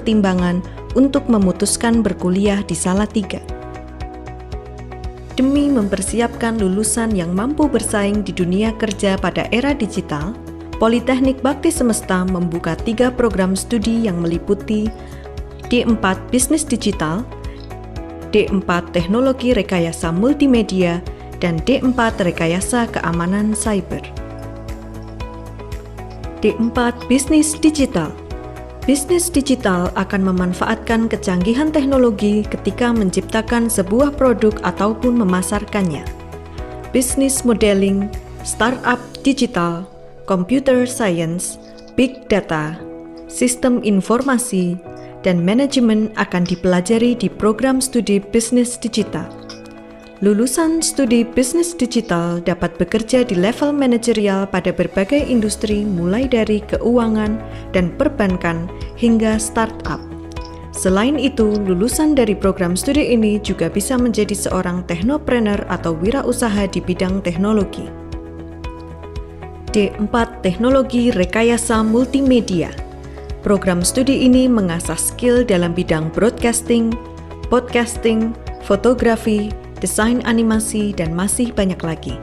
pertimbangan untuk memutuskan berkuliah di Salatiga. Demi mempersiapkan lulusan yang mampu bersaing di dunia kerja pada era digital, Politeknik Bakti Semesta membuka 3 program studi yang meliputi D4 Bisnis Digital, D4 Teknologi Rekayasa Multimedia, dan D4 Rekayasa Keamanan Cyber. D4 Bisnis Digital. Bisnis digital akan memanfaatkan kecanggihan teknologi ketika menciptakan sebuah produk ataupun memasarkannya. Bisnis modeling, startup digital, computer science, big data, sistem informasi, dan manajemen akan dipelajari di program studi bisnis digital. Lulusan studi bisnis digital dapat bekerja di level manajerial pada berbagai industri mulai dari keuangan dan perbankan hingga startup. Selain itu, lulusan dari program studi ini juga bisa menjadi seorang technopreneur atau wirausaha di bidang teknologi. D4 Teknologi Rekayasa Multimedia. Program studi ini mengasah skill dalam bidang broadcasting, podcasting, fotografi, desain animasi, dan masih banyak lagi.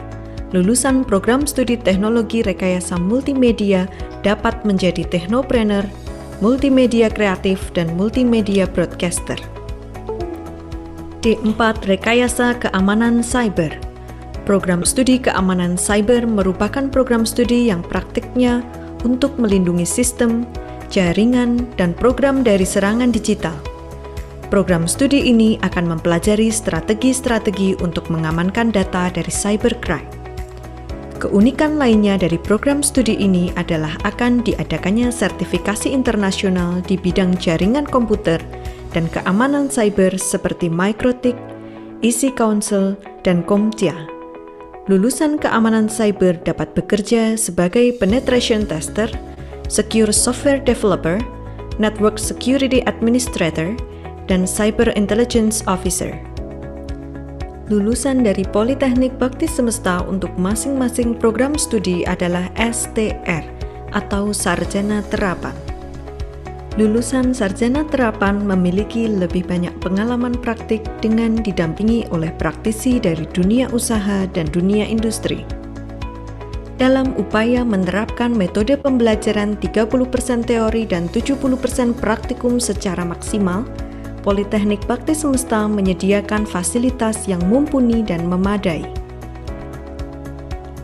Lulusan program studi teknologi rekayasa multimedia dapat menjadi technopreneur, multimedia kreatif, dan multimedia broadcaster. D4 Rekayasa Keamanan Cyber. Program studi keamanan cyber merupakan program studi yang praktiknya untuk melindungi sistem, jaringan, dan program dari serangan digital. Program studi ini akan mempelajari strategi-strategi untuk mengamankan data dari cybercrime. Keunikan lainnya dari program studi ini adalah akan diadakannya sertifikasi internasional di bidang jaringan komputer dan keamanan cyber seperti Microtik, EC Council, dan CompTIA. Lulusan keamanan cyber dapat bekerja sebagai penetration tester, secure software developer, network security administrator, dan Cyber Intelligence Officer. Lulusan dari Politeknik Bakti Semesta untuk masing-masing program studi adalah STR atau Sarjana Terapan. Lulusan Sarjana Terapan memiliki lebih banyak pengalaman praktik dengan didampingi oleh praktisi dari dunia usaha dan dunia industri. Dalam upaya menerapkan metode pembelajaran 30% teori dan 70% praktikum secara maksimal, Politeknik Bakti Semesta menyediakan fasilitas yang mumpuni dan memadai.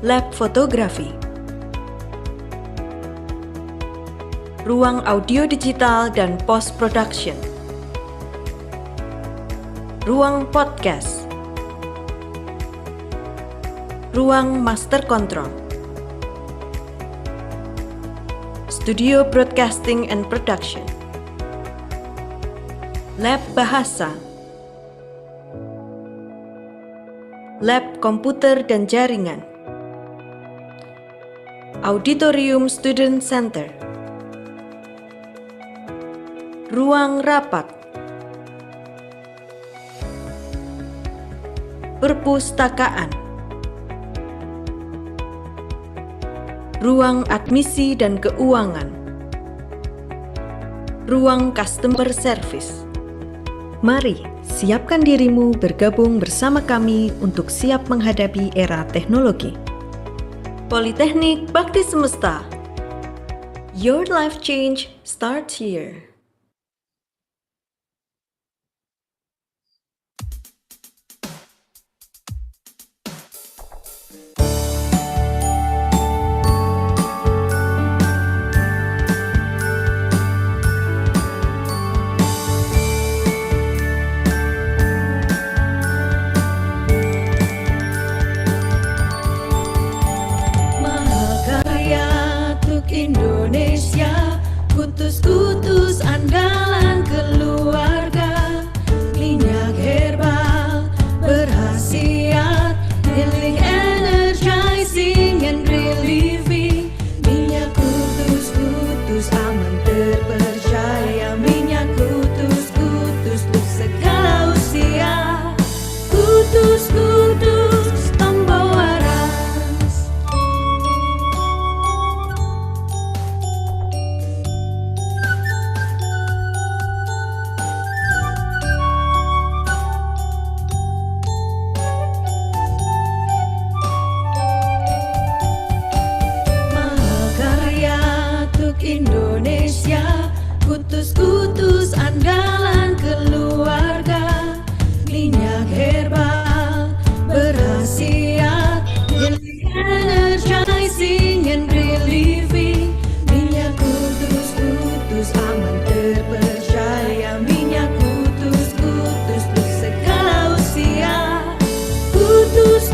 Lab Fotografi, Ruang Audio Digital dan Post Production, Ruang Podcast, Ruang Master Control, Studio Broadcasting and Production, Lab Bahasa, Lab Komputer dan Jaringan, Auditorium Student Center, Ruang Rapat, Perpustakaan, Ruang Admisi dan Keuangan, Ruang Customer Service. Mari, siapkan dirimu bergabung bersama kami untuk siap menghadapi era teknologi. Politeknik Bakti Semesta. Your life change starts here. Indonesia, kutus-kutus Kutus andalan keluarga, minyak herbal berkhasiat, energizing and relieving. Minyak kutus aman terpercaya. Minyak kutus untuk segala usia. Kutus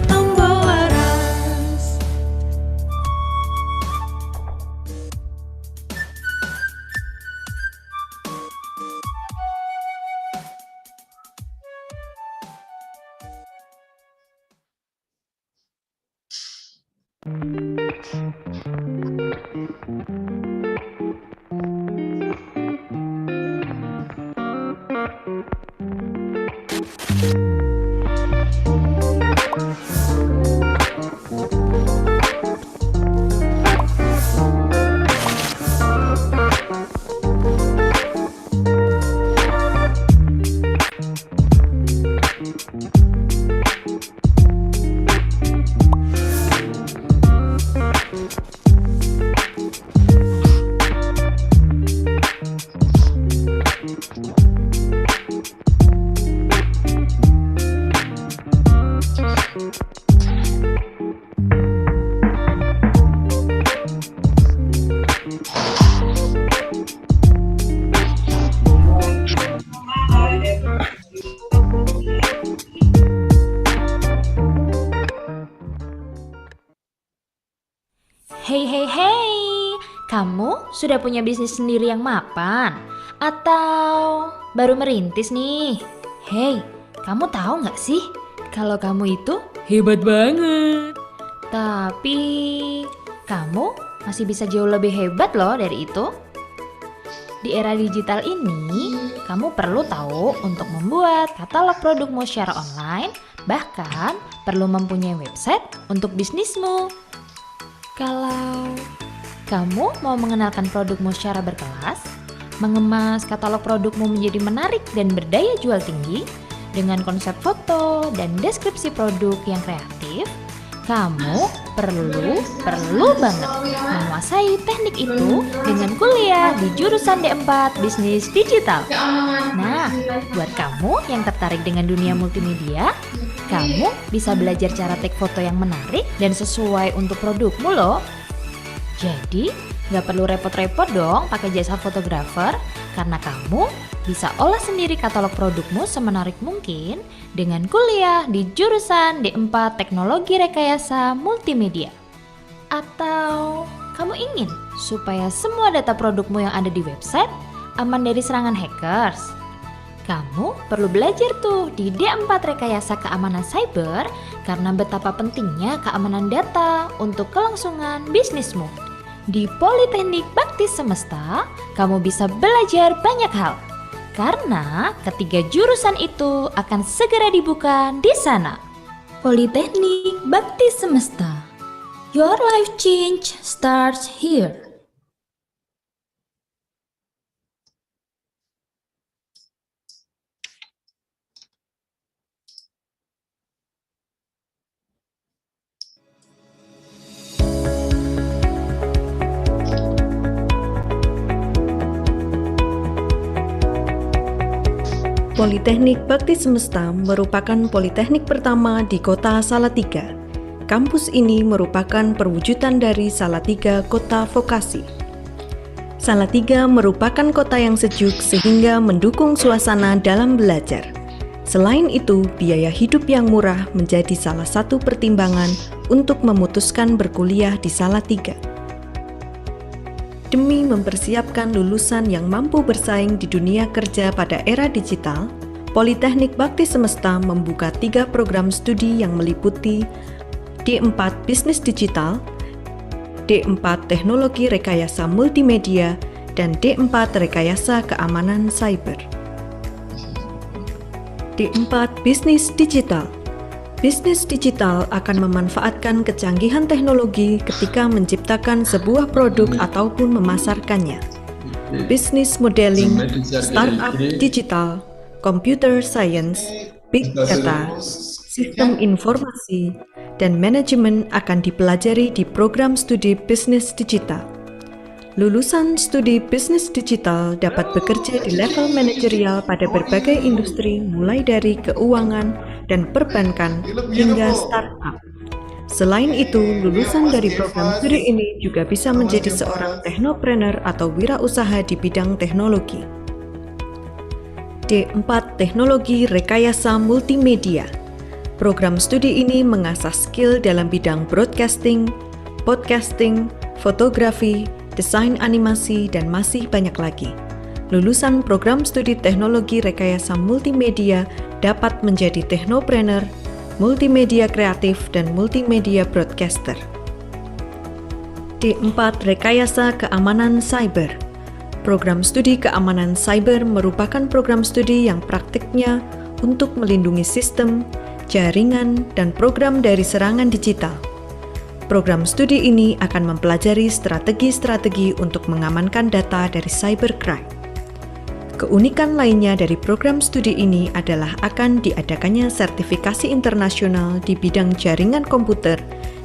tombol waras. Hey, kamu sudah punya bisnis sendiri yang mapan? Atau baru merintis nih? Hey, kamu tahu nggak sih kalau kamu itu hebat banget? Tapi kamu masih bisa jauh lebih hebat loh dari itu. Di era digital ini, kamu perlu tahu untuk membuat katalog produkmu secara online, bahkan perlu mempunyai website untuk bisnismu. Kalau kamu mau mengenalkan produkmu secara berkelas, mengemas katalog produkmu menjadi menarik dan berdaya jual tinggi, dengan konsep foto dan deskripsi produk yang kreatif, kamu perlu banget menguasai teknik itu dengan kuliah di jurusan D4 Bisnis Digital. Nah, buat kamu yang tertarik dengan dunia multimedia, kamu bisa belajar cara take foto yang menarik dan sesuai untuk produkmu loh. Jadi, nggak perlu repot-repot dong pakai jasa fotografer, karena kamu bisa olah sendiri katalog produkmu semenarik mungkin dengan kuliah di jurusan D4 Teknologi Rekayasa Multimedia. Atau kamu ingin supaya semua data produkmu yang ada di website aman dari serangan hackers? Kamu perlu belajar tuh di D4 Rekayasa Keamanan Cyber, karena betapa pentingnya keamanan data untuk kelangsungan bisnismu. Di Politeknik Bakti Semesta, kamu bisa belajar banyak hal, karena ketiga jurusan itu akan segera dibuka di sana. Politeknik Bakti Semesta, your life change starts here. Politeknik Bakti Semesta merupakan politeknik pertama di kota Salatiga. Kampus ini merupakan perwujudan dari Salatiga Kota Vokasi. Salatiga merupakan kota yang sejuk sehingga mendukung suasana dalam belajar. Selain itu, biaya hidup yang murah menjadi salah satu pertimbangan untuk memutuskan berkuliah di Salatiga. Demi mempersiapkan lulusan yang mampu bersaing di dunia kerja pada era digital, Politeknik Bakti Semesta membuka 3 program studi yang meliputi D4 Bisnis Digital, D4 Teknologi Rekayasa Multimedia, dan D4 Rekayasa Keamanan Cyber. D4 Bisnis Digital. Bisnis digital akan memanfaatkan kecanggihan teknologi ketika menciptakan sebuah produk ataupun memasarkannya. Bisnis modeling, startup digital, computer science, big data, sistem informasi, dan manajemen akan dipelajari di program studi bisnis digital. Lulusan studi bisnis digital dapat bekerja di level manajerial pada berbagai industri mulai dari keuangan dan perbankan hingga startup. Selain itu, lulusan dari program studi ini juga bisa menjadi seorang technopreneur atau wirausaha di bidang teknologi. D4 Teknologi Rekayasa Multimedia. Program studi ini mengasah skill dalam bidang broadcasting, podcasting, fotografi, desain animasi, dan masih banyak lagi. Lulusan program studi teknologi rekayasa multimedia dapat menjadi technopreneur, multimedia kreatif, dan multimedia broadcaster. D4 Rekayasa Keamanan Cyber. Program studi keamanan cyber merupakan program studi yang praktiknya untuk melindungi sistem, jaringan, dan program dari serangan digital. Program studi ini akan mempelajari strategi-strategi untuk mengamankan data dari cybercrime. Keunikan lainnya dari program studi ini adalah akan diadakannya sertifikasi internasional di bidang jaringan komputer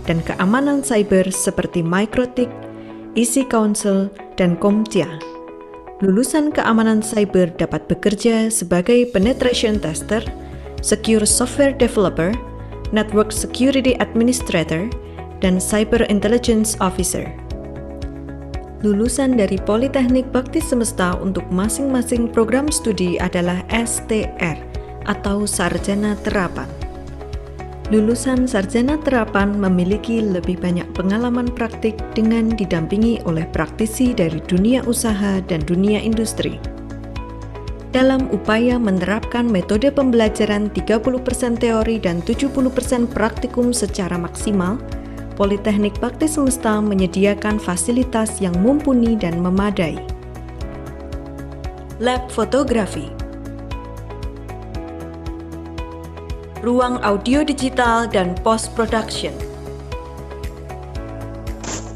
dan keamanan cyber seperti Microtik, EC Council, dan CompTIA. Lulusan keamanan cyber dapat bekerja sebagai penetration tester, secure software developer, network security administrator, dan Cyber Intelligence Officer. Lulusan dari Politeknik Bakti Semesta untuk masing-masing program studi adalah STR atau Sarjana Terapan. Lulusan Sarjana Terapan memiliki lebih banyak pengalaman praktik dengan didampingi oleh praktisi dari dunia usaha dan dunia industri. Dalam upaya menerapkan metode pembelajaran 30% teori dan 70% praktikum secara maksimal, Politeknik Bakti Semesta menyediakan fasilitas yang mumpuni dan memadai. Lab Fotografi, Ruang Audio Digital dan Post Production,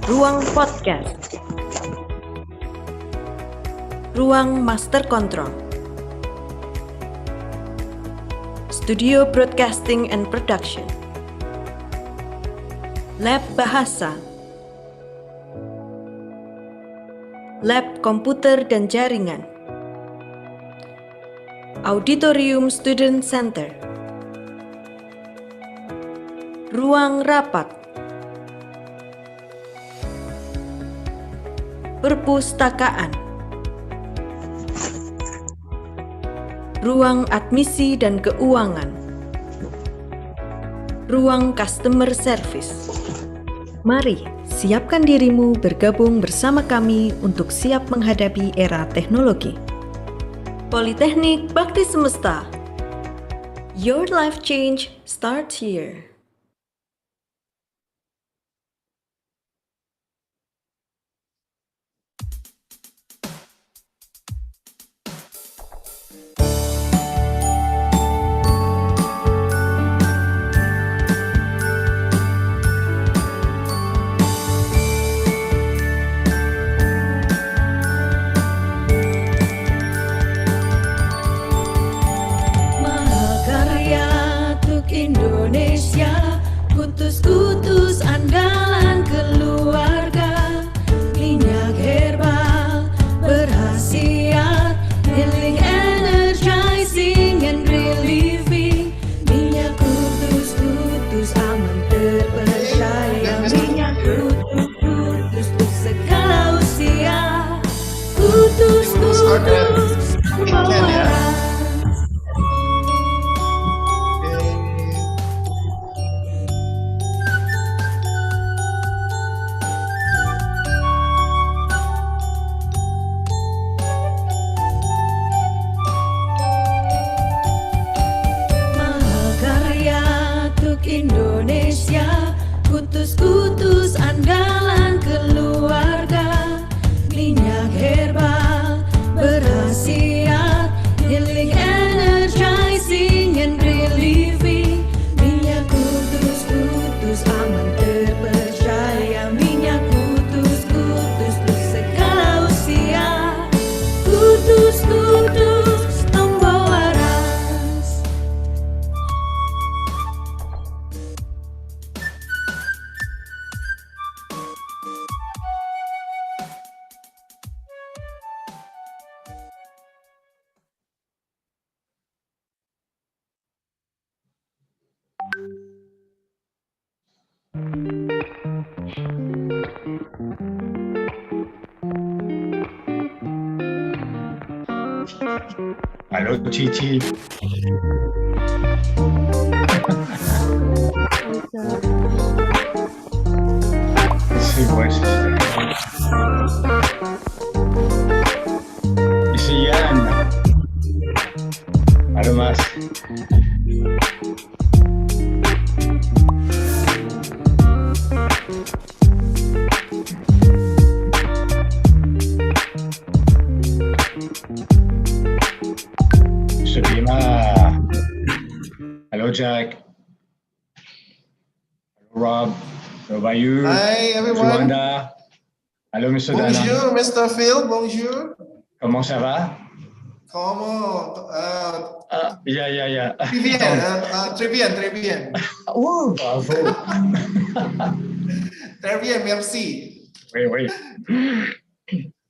Ruang Podcast, Ruang Master Control, Studio Broadcasting and Production, Lab Bahasa, Lab Komputer dan Jaringan, Auditorium Student Center, Ruang Rapat, Perpustakaan, Ruang Admisi dan Keuangan, Ruang Customer Service. Mari, siapkan dirimu bergabung bersama kami untuk siap menghadapi era teknologi. Politeknik Bakti Semesta. Your life change starts here. Indonesia, kutus-kutus andalan keluarga, minyak herbal berkhasiat, healing, energizing, and relieving. Minyak kutus-kutus aman terpercaya, minyak kutus-kutus untuk segala usia. Kutus-kutus pewaras. Indonesia, kutus-kutus andalan keluarga, minyak herbal berhasil. Halo Cici. Si voice. Isian. Halo Mas. Sabina. Hello Jack. Hello Rob. How about you? Hi everyone. Juanda. Hello Mr. Dana. Bonjour, Mr. Phil. Bonjour. Comment ça va? Comment? Yeah. Très bien. Oh, bravo. Très bien, merci. Oui.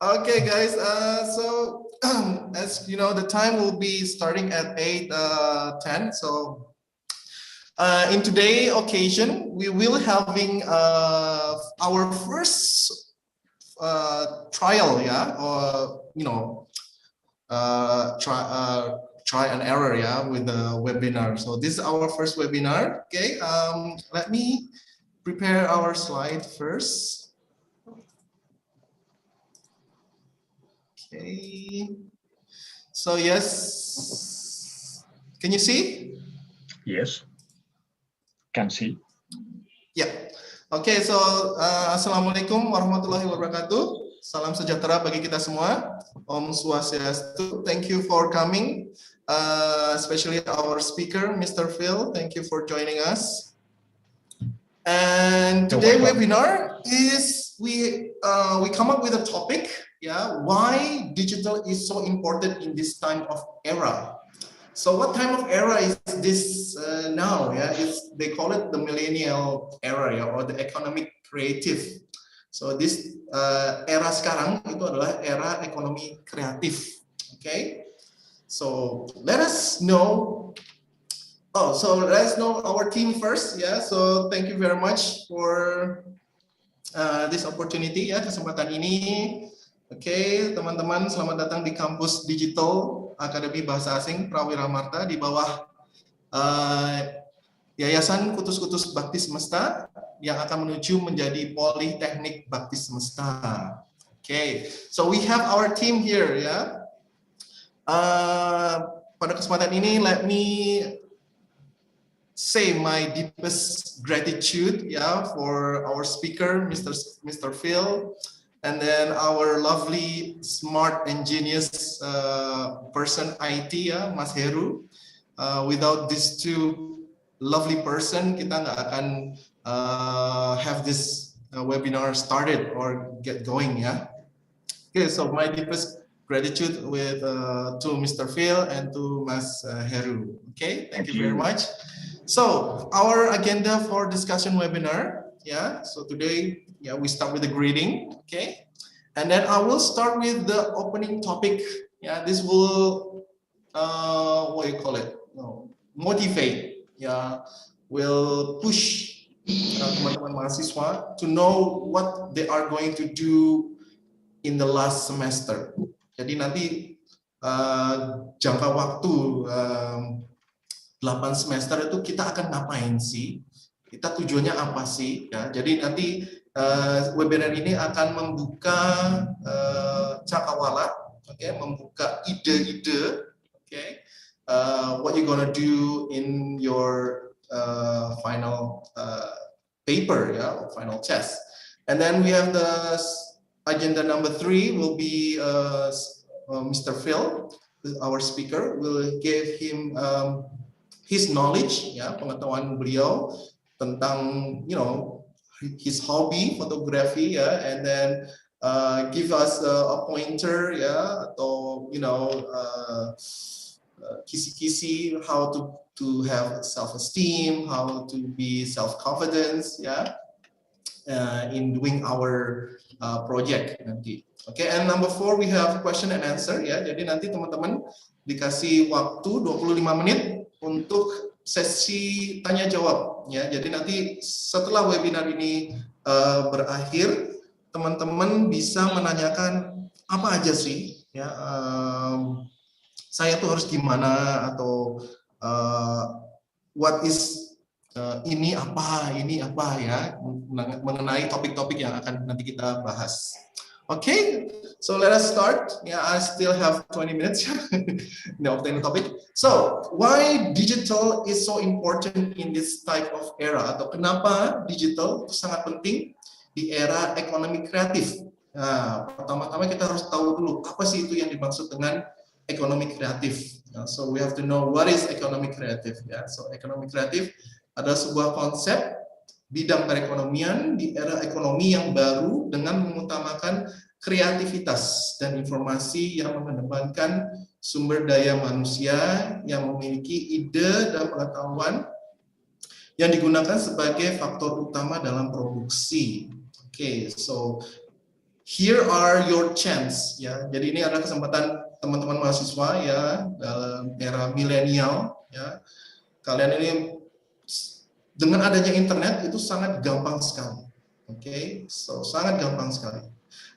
Okay, guys. So as you know, the time will be starting at 8:10. So in today's occasion, we will having our first trial, or try and error, with the webinar. So this is our first webinar. Okay, let me prepare our slide first. Okay, so yes, can you see? Yes, can see. Yeah. Oke, so assalamualaikum warahmatullahi wabarakatuh. Salam sejahtera bagi kita semua. Om Swastiastu. Thank you for coming, especially our speaker, Mr. Phil. Thank you for joining us. And today webinar is we come up with a topic, why digital is so important in this time of era. So what time of era is this now? They call it the millennial era, or the economic creative. So this era sekarang itu adalah era ekonomi kreatif. Okay. So let us know. Let's know our team first. So thank you very much for this opportunity, kesempatan ini. Oke, teman-teman, selamat datang di kampus digital Akademi Bahasa Asing Prawira Marta di bawah Yayasan Kutus-Kutus Bakti Semesta yang akan menuju menjadi Politeknik Bakti Semesta. Oke, so we have our team here, pada kesempatan ini, let me say my deepest gratitude, for our speaker, Mr. Phil. And then our lovely, smart, and genius person, IT, Mas Heru. Without these two lovely person, kita nggak akan have this webinar started or get going, Okay, so my deepest gratitude to Mr. Phil and to Mas Heru. Okay, thank you very much. So our agenda for discussion webinar, so today, we start with the greeting, okay? And then I will start with the opening topic. This will, what do you call it? Motivate, will push teman-teman mahasiswa to know what they are going to do in the last semester. Jadi nanti jangka waktu 8 semester itu kita akan ngapain sih? Kita tujuannya apa sih? Jadi nanti webinar ini akan membuka cakrawala, membuka ide-ide, what you gonna do in your final paper, or final test. And then we have the agenda number 3 will be Mr. Phil, our speaker, will give him his knowledge, pengetahuan beliau tentang, his hobby, photography, and then give us a pointer, atau kisi-kisi how to have self-esteem, how to be self-confidence, in doing our project nanti. Okay, and number 4 we have question and answer, Jadi nanti teman-teman dikasih waktu 25 menit untuk sesi tanya jawab, Jadi nanti setelah webinar ini berakhir, teman-teman bisa menanyakan apa aja sih, saya tuh harus gimana, atau what is ini apa ya, mengenai topik-topik yang akan nanti kita bahas. Okay, so let us start. Yeah, I still have 20 minutes of the topic. So, why digital is so important in this type of era? Atau kenapa digital itu sangat penting di era ekonomi kreatif? Nah, pertama-tama kita harus tahu dulu apa sih itu yang dimaksud dengan ekonomi kreatif. So we have to know what is ekonomi kreatif. Ya, so ekonomi kreatif adalah sebuah konsep bidang perekonomian di era ekonomi yang baru dengan mengutamakan kreativitas dan informasi yang mengedepankan sumber daya manusia yang memiliki ide dan pengetahuan yang digunakan sebagai faktor utama dalam produksi. Okay, so here are your chance. Ya, jadi ini adalah kesempatan teman-teman mahasiswa ya dalam era milenial. Ya, kalian ini dengan adanya internet itu sangat gampang sekali. Oke, so sangat gampang sekali.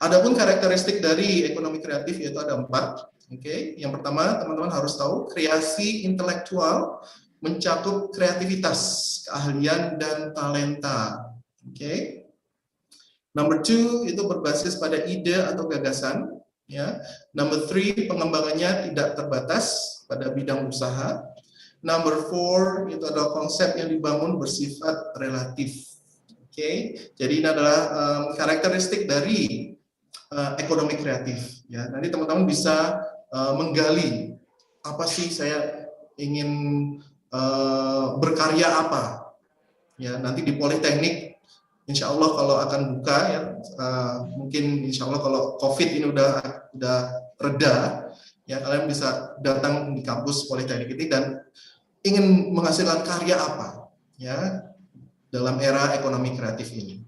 Adapun karakteristik dari ekonomi kreatif yaitu ada 4. Oke, yang pertama teman-teman harus tahu kreasi intelektual mencakup kreativitas, keahlian dan talenta. Oke. Number 2 itu berbasis pada ide atau gagasan. Ya. Number 3 pengembangannya tidak terbatas pada bidang usaha. Number 4 itu adalah konsep yang dibangun bersifat relatif. Oke, jadi ini adalah karakteristik dari ekonomi kreatif. Ya, nanti teman-teman bisa menggali apa sih saya ingin berkarya apa. Ya, nanti di Politeknik, insya Allah kalau akan buka ya, mungkin insya Allah kalau COVID ini udah reda, ya kalian bisa datang di kampus Politeknik ini dan ingin menghasilkan karya apa ya dalam era ekonomi kreatif ini.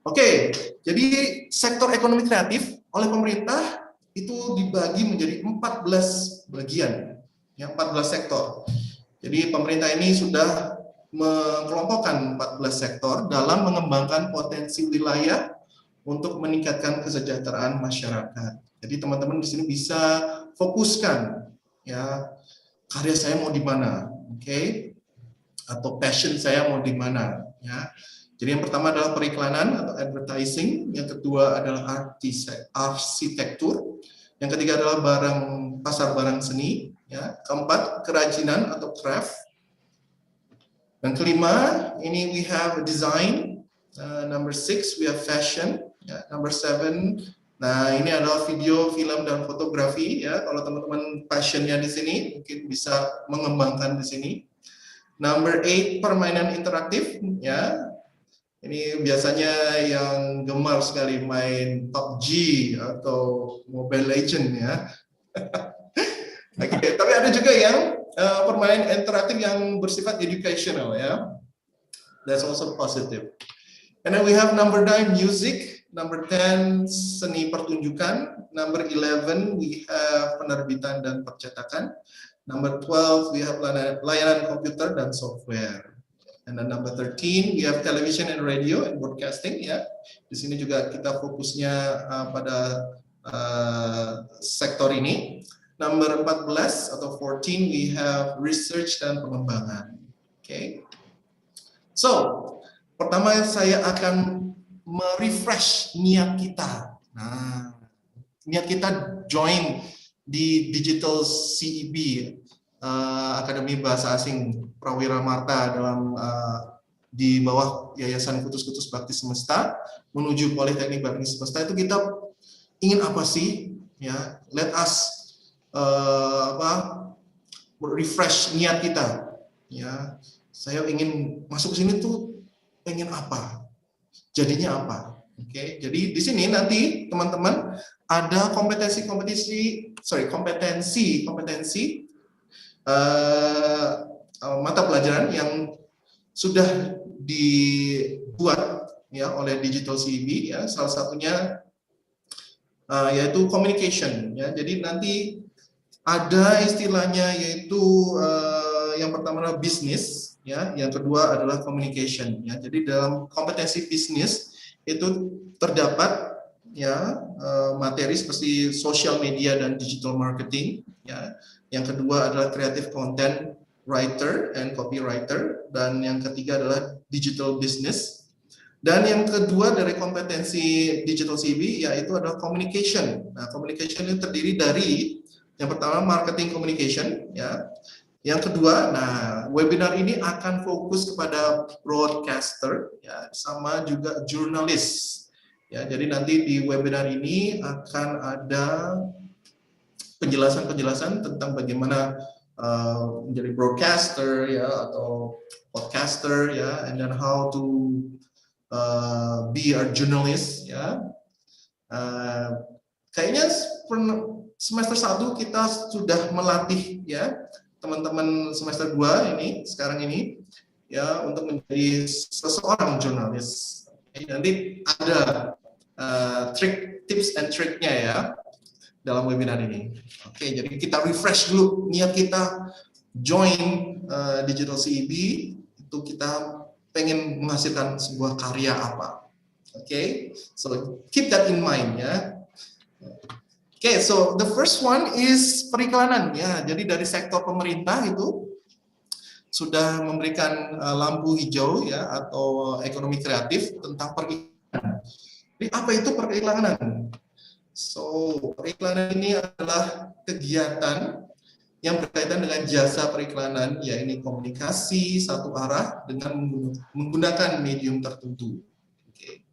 Oke, jadi sektor ekonomi kreatif oleh pemerintah itu dibagi menjadi 14 bagian, ya 14 sektor. Jadi pemerintah ini sudah mengelompokkan 14 sektor dalam mengembangkan potensi wilayah untuk meningkatkan kesejahteraan masyarakat. Jadi teman-teman di sini bisa fokuskan ya karya saya mau di mana, oke? Atau passion saya mau di mana, ya. Jadi yang pertama adalah periklanan atau advertising, yang kedua adalah arsitektur, yang ketiga adalah pasar barang seni, ya. Keempat kerajinan atau craft. Dan kelima ini we have design, number 6 we have fashion, ya. Number 7. Nah, ini adalah video, film, dan fotografi. Ya, kalau teman-teman passionnya di sini, mungkin bisa mengembangkan di sini. Number 8, permainan interaktif. Ya, ini biasanya yang gemar sekali main PUBG atau Mobile Legends. Ya, Oke, tapi ada juga yang permainan interaktif yang bersifat educational. Ya, that's also positive. And then we have number 9, music. Number 10, seni pertunjukan. Number 11, we have penerbitan dan percetakan. Number 12, we have layanan komputer dan software. And then number 13, we have television and radio and broadcasting. Ya, di sini juga kita fokusnya pada sektor ini. Number 14 atau 14, we have research dan pengembangan. Oke. So, pertama saya akan merefresh niat kita. Nah, niat kita join di Digital CEB, Akademi Bahasa Asing Prawira Marta dalam di bawah Yayasan Kutus-Kutus Bakti Semesta menuju Politeknik Bakti Semesta itu kita ingin apa sih? Ya, let us refresh niat kita. Ya, saya ingin masuk ke sini tuh pengen apa? Jadinya apa? Oke, jadi di sini nanti teman-teman ada kompetensi mata pelajaran yang sudah dibuat ya oleh Digital CEB ya, salah satunya yaitu communication ya. Jadi nanti ada istilahnya yaitu yang pertama adalah bisnis ya, yang kedua adalah communication ya. Jadi dalam kompetensi bisnis itu terdapat ya materi seperti social media dan digital marketing ya. Yang kedua adalah creative content writer and copywriter, dan yang ketiga adalah digital business. Dan yang kedua dari kompetensi digital CV yaitu adalah communication. Nah, communication itu terdiri dari yang pertama marketing communication, ya. Yang kedua, nah webinar ini akan fokus kepada broadcaster, ya, sama juga jurnalis. Ya, jadi nanti di webinar ini akan ada penjelasan-penjelasan tentang bagaimana menjadi broadcaster, ya, atau podcaster, ya, and then how to be a journalist, ya. Kayaknya semester 1 kita sudah melatih, ya, teman-teman semester 2 ini sekarang ini, ya, untuk menjadi seseorang jurnalis. Nanti ada tips and triknya, ya, dalam webinar ini. Oke, jadi kita refresh dulu niat kita join Digital CEB, itu kita pengen menghasilkan sebuah karya apa. Oke, so keep that in mind, ya. Oke, so the first one is periklanan, ya. Jadi dari sektor pemerintah itu sudah memberikan lampu hijau, ya, atau ekonomi kreatif tentang periklanan. Jadi apa itu periklanan? So, periklanan ini adalah kegiatan yang berkaitan dengan jasa periklanan, yaitu komunikasi satu arah dengan menggunakan medium tertentu. Okay.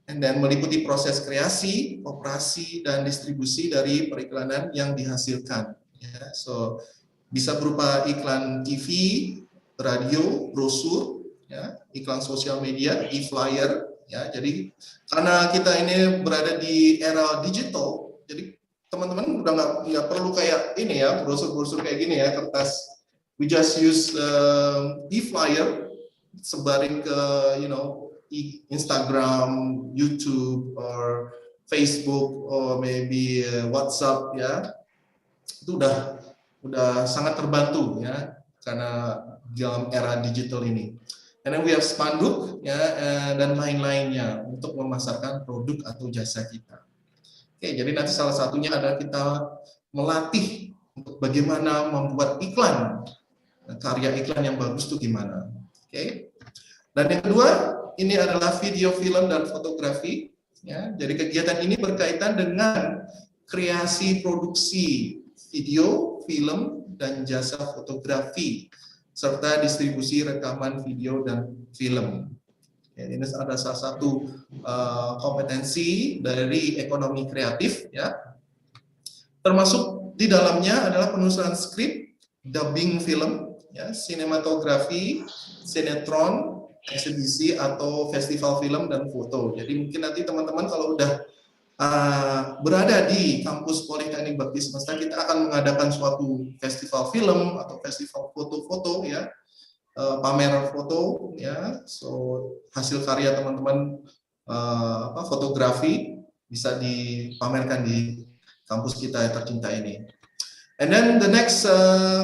And then meliputi proses kreasi, operasi, dan distribusi dari periklanan yang dihasilkan. Yeah. So, bisa berupa iklan TV, radio, brosur, ya, iklan sosial media, e-flyer. Ya, jadi karena kita ini berada di era digital, jadi teman-teman udah nggak perlu kayak ini, ya, brosur-brosur kayak gini, ya, kertas. We just use e-flyer, sebarin ke Instagram, YouTube, or Facebook, or maybe WhatsApp, ya. Itu udah sangat terbantu, ya, karena dalam era digital ini. And then we have spanduk, ya, dan lain-lainnya untuk memasarkan produk atau jasa kita. Oke, jadi nanti salah satunya adalah kita melatih untuk bagaimana membuat iklan, karya iklan yang bagus itu gimana. Oke. Dan yang kedua, ini adalah video, film, dan fotografi. Ya, jadi kegiatan ini berkaitan dengan kreasi produksi video, film, dan jasa fotografi, serta distribusi rekaman video dan film. Ya, ini ada salah satu kompetensi dari ekonomi kreatif, ya. Termasuk di dalamnya adalah penulisan skrip, dubbing film, ya, sinematografi, sinetron, eksibisi atau festival film dan foto. Jadi mungkin nanti teman-teman kalau udah berada di kampus Politeknik Bakti Semesta, kita akan mengadakan suatu festival film atau festival foto-foto, ya, pameran foto, ya. So hasil karya teman-teman fotografi bisa dipamerkan di kampus kita yang tercinta ini. And then the next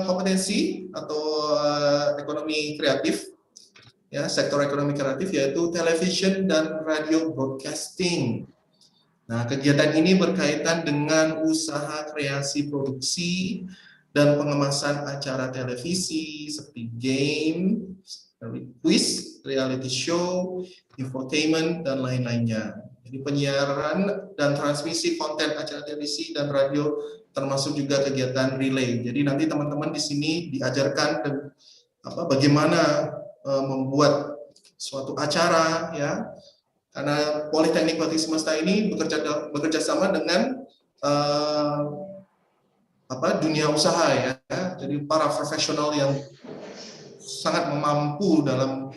kompetensi atau ekonomi kreatif, ya, sektor ekonomi kreatif, yaitu television dan radio broadcasting. Nah, kegiatan ini berkaitan dengan usaha kreasi produksi dan pengemasan acara televisi seperti game, quiz, reality show, infotainment, dan lain-lainnya. Jadi penyiaran dan transmisi konten acara televisi dan radio, termasuk juga kegiatan relay. Jadi nanti teman-teman di sini diajarkan bagaimana membuat suatu acara, ya. Karena Politeknik Bakti Semesta ini bekerja sama dengan dunia usaha, ya. Jadi para profesional yang sangat mampu dalam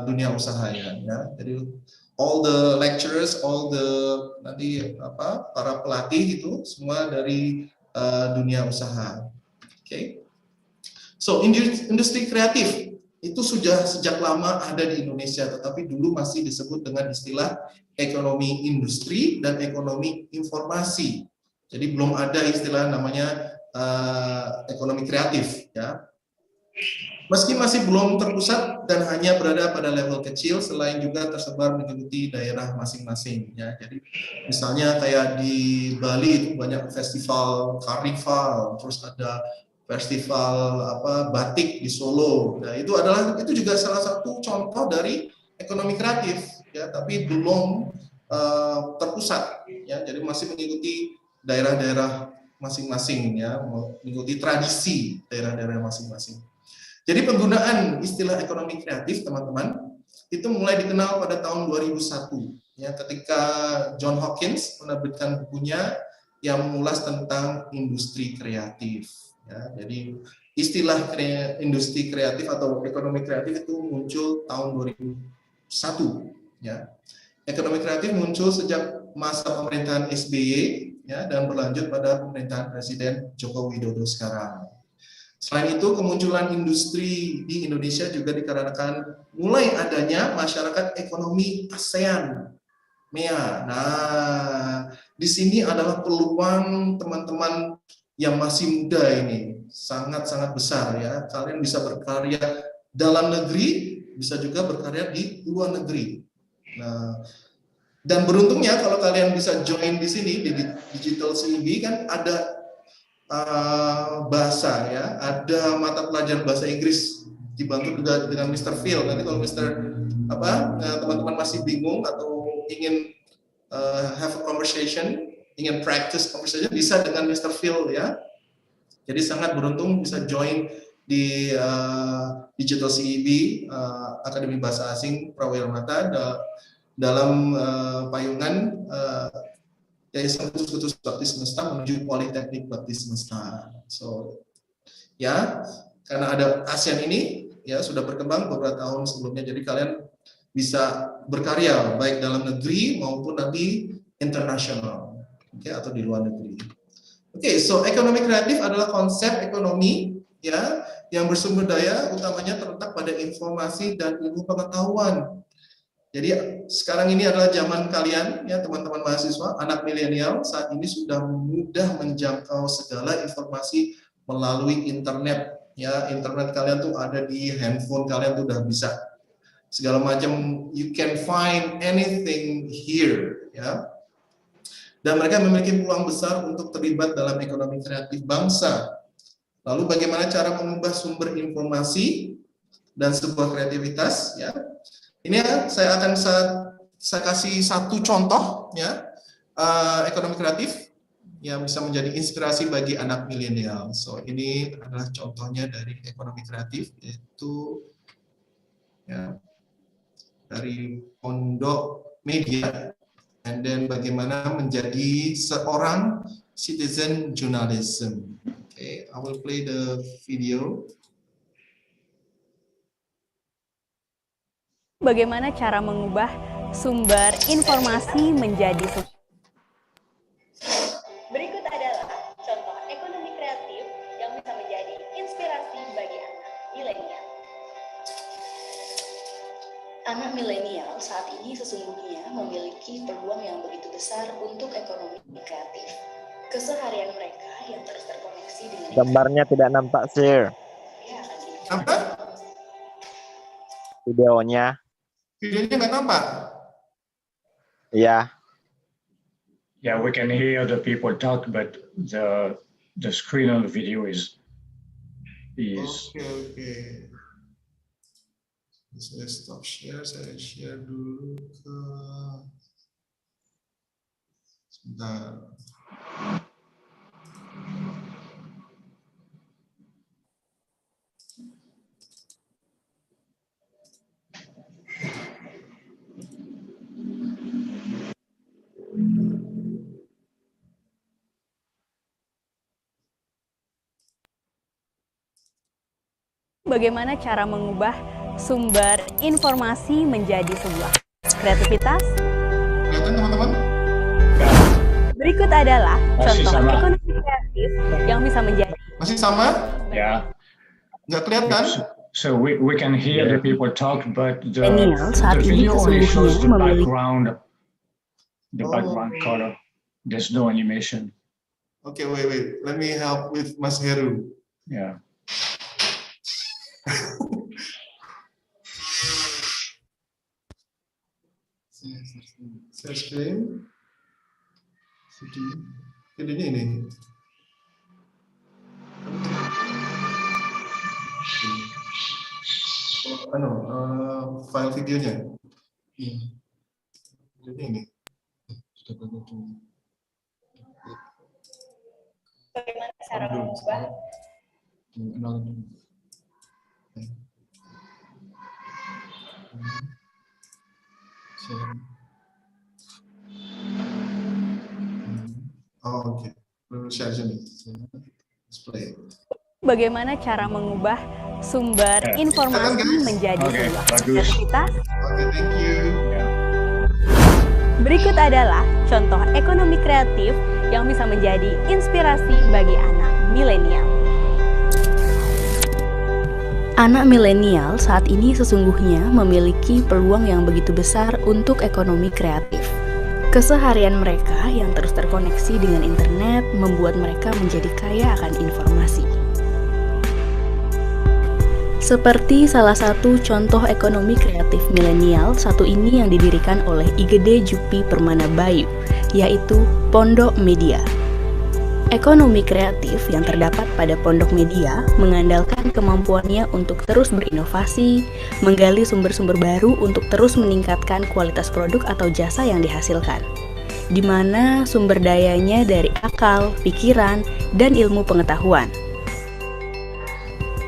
dunia usaha, ya. Jadi all the lecturers, all the para pelatih itu semua dari dunia usaha. Okay. So industri kreatif itu sudah sejak lama ada di Indonesia, tetapi dulu masih disebut dengan istilah ekonomi industri dan ekonomi informasi. Jadi belum ada istilah namanya ekonomi kreatif, ya. Meski masih belum terpusat dan hanya berada pada level kecil, selain juga tersebar mengikuti daerah masing-masing. Ya, jadi misalnya kayak di Bali itu banyak festival karnival, terus ada festival batik di Solo. Nah, itu juga salah satu contoh dari ekonomi kreatif, ya, tapi belum terpusat. Ya, jadi masih mengikuti daerah-daerah masing-masing, ya, mengikuti tradisi daerah-daerah masing-masing. Jadi penggunaan istilah ekonomi kreatif, teman-teman, itu mulai dikenal pada tahun 2001, ya, ketika John Hawkins menerbitkan bukunya yang mengulas tentang industri kreatif. Ya, jadi istilah industri kreatif atau ekonomi kreatif itu muncul tahun 2001. Ya. Ekonomi kreatif muncul sejak masa pemerintahan SBY, ya, dan berlanjut pada pemerintahan Presiden Joko Widodo sekarang. Selain itu, kemunculan industri di Indonesia juga dikarenakan mulai adanya masyarakat ekonomi ASEAN, MEA. Nah, di sini adalah peluang teman-teman yang masih muda ini sangat-sangat besar, ya. Kalian bisa berkarya dalam negeri, bisa juga berkarya di luar negeri. Nah, dan beruntungnya kalau kalian bisa join di sini di Digital CEB kan ada bahasa, ya, ada mata pelajaran bahasa Inggris dibantu juga dengan Mr. Phil. Nanti kalau teman-teman masih bingung atau ingin have a conversation, ingin practice conversation, bisa dengan Mr. Phil, ya. Jadi sangat beruntung bisa join di Digital CEB Akademi Bahasa Asing Prawirmata dalam payungan Yayasan Kutus Bakti Semesta menuju Politeknik Bakti Semesta. So, ya, karena ada ASEAN ini, ya, sudah berkembang beberapa tahun sebelumnya, jadi kalian bisa berkarya baik dalam negeri maupun nanti internasional, atau di luar negeri. So ekonomi kreatif adalah konsep ekonomi, ya, yang bersumber daya utamanya terletak pada informasi dan ilmu pengetahuan. Jadi sekarang ini adalah zaman kalian, ya, teman-teman mahasiswa, anak milenial saat ini sudah mudah menjangkau segala informasi melalui internet. Ya, internet kalian tuh ada di handphone kalian tuh udah bisa segala macam, you can find anything here, ya. Dan mereka memiliki peluang besar untuk terlibat dalam ekonomi kreatif bangsa. Lalu bagaimana cara mengubah sumber informasi dan sebuah kreativitas, ya. Ini saya akan kasih satu contoh, ya, ekonomi kreatif yang bisa menjadi inspirasi bagi anak milenial. So ini adalah contohnya dari ekonomi kreatif, yaitu, ya, dari Pondok Media, and then bagaimana menjadi seorang citizen journalism. Okay, I will play the video. Bagaimana cara mengubah sumber informasi menjadi Berikut adalah contoh ekonomi kreatif yang bisa menjadi inspirasi bagi anak milenial. Anak milenial saat ini sesungguhnya memiliki peluang yang begitu besar untuk ekonomi kreatif. Keseharian mereka yang terus terkoneksi dengan gambarnya tidak nampak, sir. Apa? Videonya. Videonya nggak nampak? Iya. Yeah, we can hear the people talk, but the screen on the video is. Okay. Saya stop share, saya share dulu ke. Sebentar. Bagaimana cara mengubah sumber informasi menjadi sebuah kreativitas? Kelihatan, teman-teman? Berikut adalah Masih contoh sama. ekonomi kreatif yang bisa menjadi. Masih sama? Yeah. Nggak kelihatan? So we can hear the people talk, but the Milenial saat ini video only shows the sesungguhnya memiliki background color. There's no animation. Okay, wait. Let me help with Mas Heru. Yeah. Share screen. Videonya ini. File videonya. Videonya ini. Bagaimana cara mengubah Oke. Share sini. Display. bagaimana cara mengubah sumber informasi menjadi Oke, sebuah bagus. kreativitas? Oke, thank you. Berikut adalah contoh ekonomi kreatif yang bisa menjadi inspirasi bagi anak milenial. Anak milenial saat ini sesungguhnya memiliki peluang yang begitu besar untuk ekonomi kreatif. Keseharian mereka yang terus terkoneksi dengan internet membuat mereka menjadi kaya akan informasi. Seperti salah satu contoh ekonomi kreatif milenial satu ini yang didirikan oleh IGD Jupi Permana Bayu, yaitu Pondok Media. Ekonomi kreatif yang terdapat pada Pondok Media mengandalkan kemampuannya untuk terus berinovasi, menggali sumber-sumber baru untuk terus meningkatkan kualitas produk atau jasa yang dihasilkan, di mana sumber dayanya dari akal, pikiran, dan ilmu pengetahuan.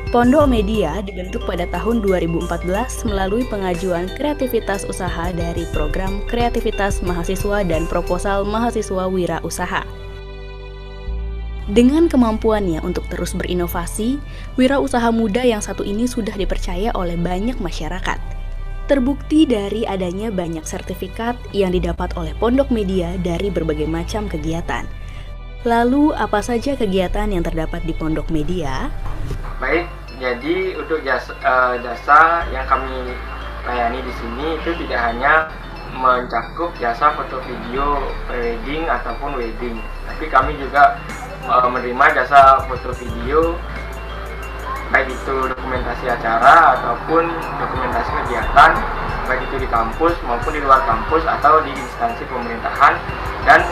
Pondok Media dibentuk pada tahun 2014 melalui pengajuan kreativitas usaha dari program kreativitas mahasiswa dan proposal mahasiswa wirausaha. Dengan kemampuannya untuk terus berinovasi, wirausaha muda yang satu ini sudah dipercaya oleh banyak masyarakat. Terbukti dari adanya banyak sertifikat yang didapat oleh Pondok Media dari berbagai macam kegiatan. Lalu, apa saja kegiatan yang terdapat di Pondok Media? Baik, jadi untuk jasa yang kami layani di sini itu tidak hanya mencakup jasa foto video pre-wedding ataupun wedding, tapi kami juga menerima jasa foto video baik itu dokumentasi acara ataupun dokumentasi kegiatan, baik itu di kampus maupun di luar kampus atau di instansi pemerintahan, dan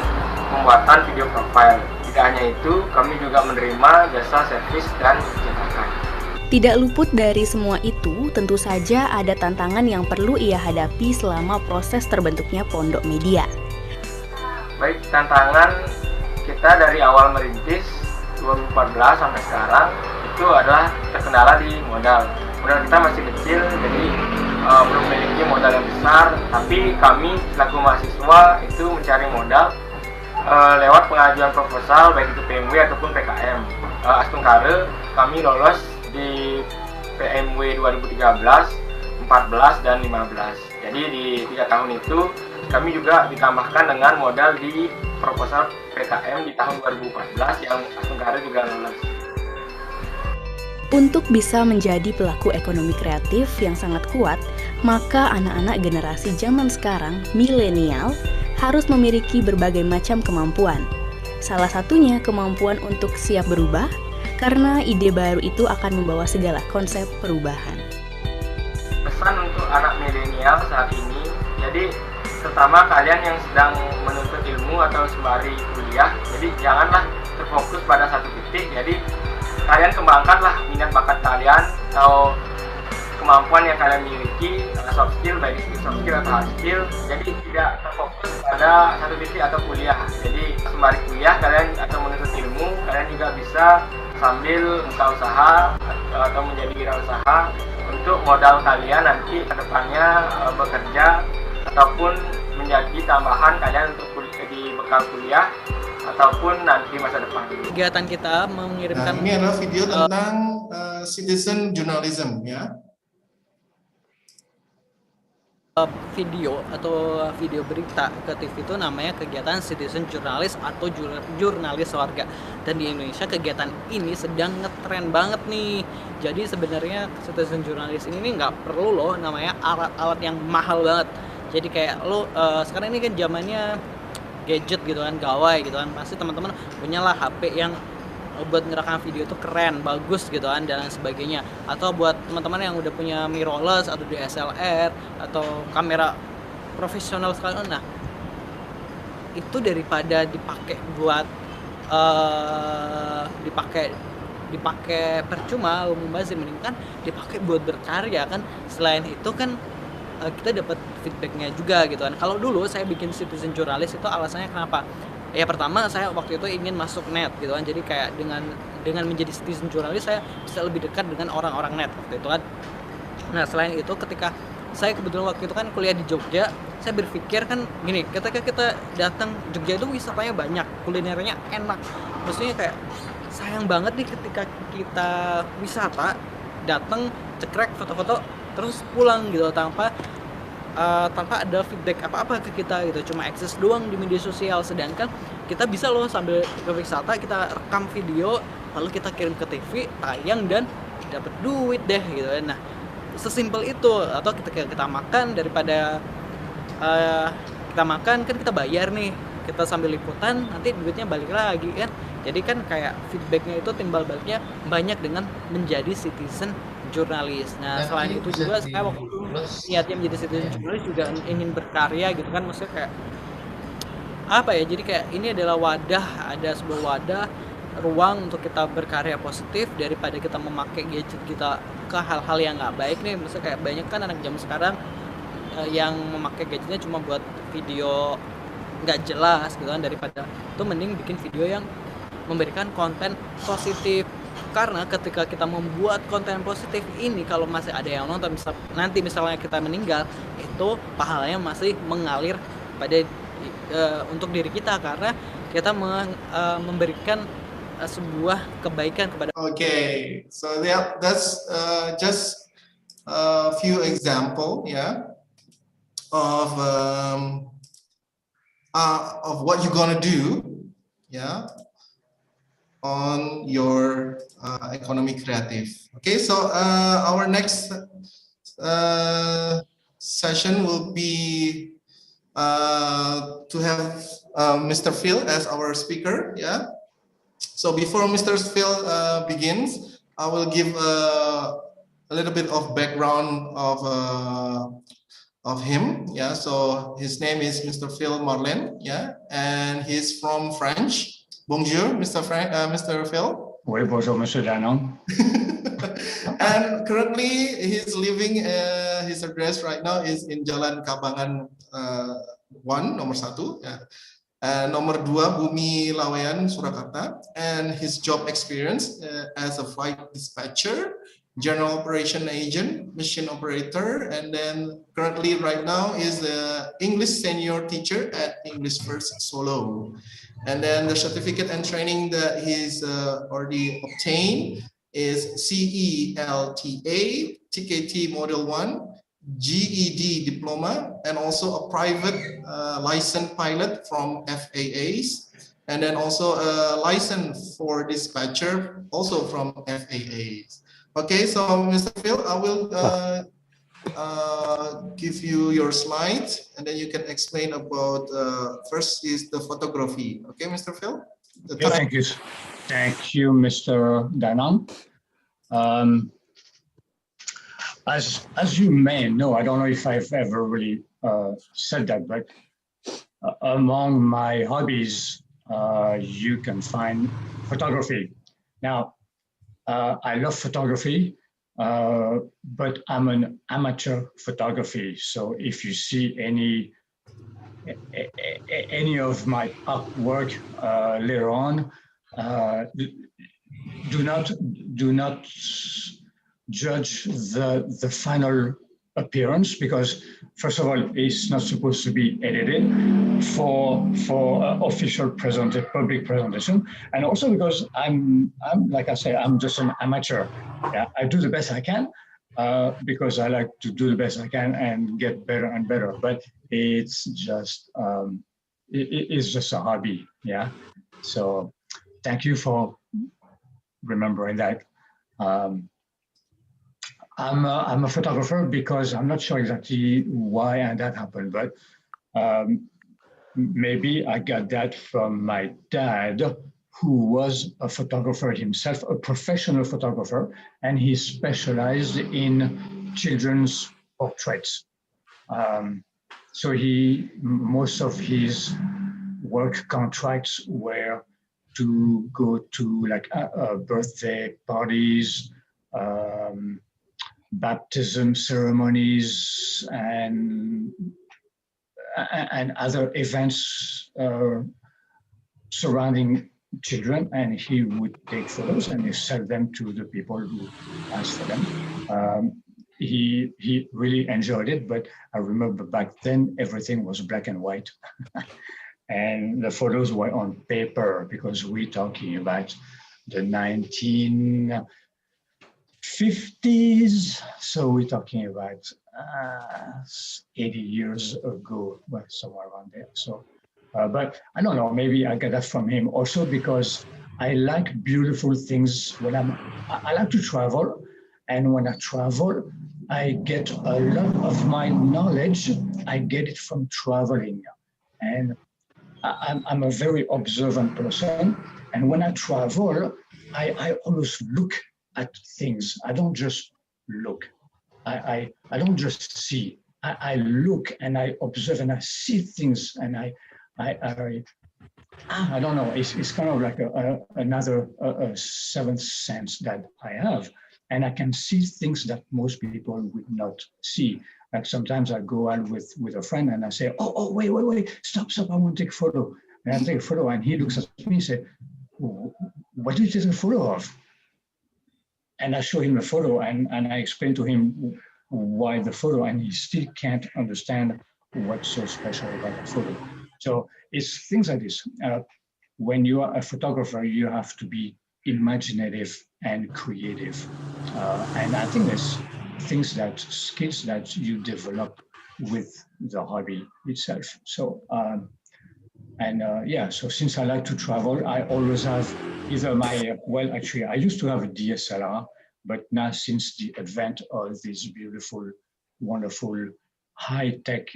pembuatan video profile. Tidak hanya itu, kami juga menerima jasa servis dan cetakan. Tidak luput dari semua itu, tentu saja ada tantangan yang perlu ia hadapi selama proses terbentuknya Pondok Media. Baik, tantangan kita dari awal merintis 2014 sampai sekarang itu adalah terkendala di modal. Modal kita masih kecil, jadi belum memiliki modal yang besar, tapi kami selaku mahasiswa itu mencari modal lewat pengajuan proposal baik itu PMW ataupun PKM. Astungkare kami lolos di PMW 2013, 14 dan 15. Jadi di 3 tahun itu kami juga ditambahkan dengan modal di proposal PKM di tahun 2014 yang Astungkare juga lolos. Untuk bisa menjadi pelaku ekonomi kreatif yang sangat kuat, maka anak-anak generasi zaman sekarang, milenial, harus memiliki berbagai macam kemampuan. Salah satunya kemampuan untuk siap berubah, karena ide baru itu akan membawa segala konsep perubahan. Pesan untuk anak milenial saat ini, jadi terutama kalian yang sedang menuntut ilmu atau sembari kuliah, jadi janganlah terfokus pada satu titik. Jadi kalian kembangkanlah minat bakat kalian atau kemampuan yang kalian miliki, soft skill, baik itu soft skill atau hard skill. Jadi tidak terfokus pada satu titik atau kuliah. Jadi sembari kuliah kalian atau menuntut ilmu, kalian juga bisa sambil buka usaha atau menjadi wirausaha untuk modal kalian nanti ke depannya bekerja ataupun menjadi tambahan kalian untuk di bekal kuliah ataupun nanti masa depan. Kegiatan kita mengirimkan ini adalah video tentang citizen journalism ya. Video atau video berita ke TV itu namanya kegiatan citizen jurnalis atau jurnalis warga, dan di Indonesia kegiatan ini sedang ngetren banget nih. Jadi sebenarnya citizen jurnalis ini nggak perlu loh namanya alat-alat yang mahal banget. Jadi kayak lo sekarang ini kan zamannya gadget gitu kan, gawai gitu kan, pasti teman-teman punyalah HP yang buat ngerekam video tuh keren, bagus gitu kan dan lain sebagainya. Atau buat teman-teman yang udah punya mirrorless atau DSLR atau kamera profesional sekali, nah itu daripada dipakai buat dipakai percuma mubazir, mending kan dipakai buat berkarya kan. Selain itu kan kita dapat feedbacknya juga gitu kan. Kalau dulu saya bikin citizen jurnalis itu alasannya kenapa? Ya pertama saya waktu itu ingin masuk net gitu kan. Jadi kayak dengan menjadi citizen jurnalis saya bisa lebih dekat dengan orang-orang net waktu itu kan. Nah selain itu ketika saya kebetulan waktu itu kan kuliah di Jogja, saya berpikir kan gini, ketika kita datang Jogja itu wisatanya banyak, kulinernya enak. Maksudnya kayak sayang banget nih ketika kita wisata datang cekrek foto-foto terus pulang gitu tanpa ada feedback apa-apa ke kita gitu, cuma akses doang di media sosial. Sedangkan kita bisa loh sambil ke wisata kita rekam video lalu kita kirim ke TV, tayang dan dapat duit deh gitu. Nah sesimpel itu. Atau kita makan, daripada kita makan kan kita bayar nih, kita sambil liputan nanti duitnya balik lagi kan. Jadi kan kayak feedbacknya itu timbal baliknya banyak dengan menjadi citizen jurnalis. Nah selain itu juga saya waktu itu niatnya menjadi citizen jurnalis juga ingin berkarya gitu kan. Maksudnya kayak apa ya, jadi kayak ini adalah wadah, ada sebuah wadah ruang untuk kita berkarya positif daripada kita memakai gadget kita ke hal-hal yang nggak baik nih. Maksudnya kayak banyak kan anak zaman sekarang yang memakai gadgetnya cuma buat video nggak jelas gitu kan, daripada itu mending bikin video yang memberikan konten positif. Karena ketika kita membuat konten positif ini, kalau masih ada yang nonton, nanti misalnya kita meninggal, itu pahalanya masih mengalir pada untuk diri kita karena kita memberikan sebuah kebaikan kepada. Okay, so that's just a few example, yeah, of what you're gonna do, yeah, on your economy creative. Okay, so our next session will be to have Mr. Phil as our speaker. Yeah. So before Mr. Phil begins, I will give a little bit of background of him. Yeah. So his name is Mr. Phil Marlin. Yeah, and he's from France. Bonjour, Mr. Phil. Oui, bonjour, Monsieur Danon. And currently, he's living. His address right now is in Jalan Kabangan 1, nomor 1. Yeah. Nomor 2, Bumi Lawean, Surakarta. And his job experience as a flight dispatcher, general operation agent, machine operator, and then currently right now is the English senior teacher at English First Solo. And then the certificate and training that he's already obtained is CELTA, TKT Model 1, GED diploma, and also a private licensed pilot from FAAs, and then also a license for dispatcher also from FAAs. Okay, so Mr. Phil, I will give you your slides, and then you can explain about first is the photography. Okay, Mr. Phil? Yeah, thank you. Thank you, Mr. Danon. As you may know, I don't know if I've ever really said that, but among my hobbies, you can find photography. Now, I love photography, but I'm an amateur photography. So if you see any of my artwork later on, do not judge the final appearance, because first of all, it's not supposed to be edited for official public presentation, and also because I'm like I say, I'm just an amateur. Yeah, I do the best I can because I like to do the best I can and get better and better. But it's just it's just a hobby. Yeah. So thank you for remembering that. I'm a photographer because I'm not sure exactly why that happened, but maybe I got that from my dad, who was a photographer himself, a professional photographer, and he specialized in children's portraits. So most of his work contracts were to go to like birthday parties, baptism ceremonies, and other events surrounding children, and he would take photos and he sell them to the people who asked for them. He really enjoyed it, but I remember back then everything was black and white. And the photos were on paper, because we're talking about the 1950s. So we're talking about 80 years ago, well, somewhere around there. So, but I don't know, maybe I got that from him also, because I like beautiful things when I like to travel. And when I travel, I get a lot of my knowledge, I get it from traveling. And I'm a very observant person, and when I travel, I always look at things. I don't just look. I don't just see. I look and I observe and I see things, and I don't know. It's kind of like another seventh sense that I have, and I can see things that most people would not see. Like sometimes I go out with a friend and I say, oh, wait, stop, I want to take a photo. And I take a photo and he looks at me and says, what did you take a photo of? And I show him the photo and I explain to him why the photo, and he still can't understand what's so special about the photo. So it's things like this. When you are a photographer, you have to be imaginative and creative. And I think there's skills that you develop with the hobby itself. So, so since I like to travel, I always have either actually I used to have a DSLR, but now since the advent of these beautiful, wonderful, high-tech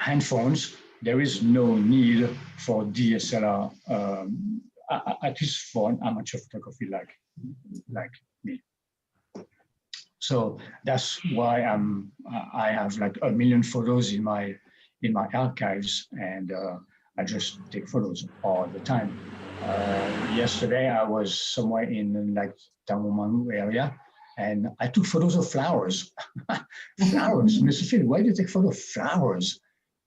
handphones, there is no need for DSLR, at least for an amateur photography like me. So that's why I have like 1 million photos in my archives, and I just take photos all the time. Yesterday I was somewhere in like Tamumangu area, and I took photos of flowers. Flowers, Mr. Phil, why do you take photos of flowers?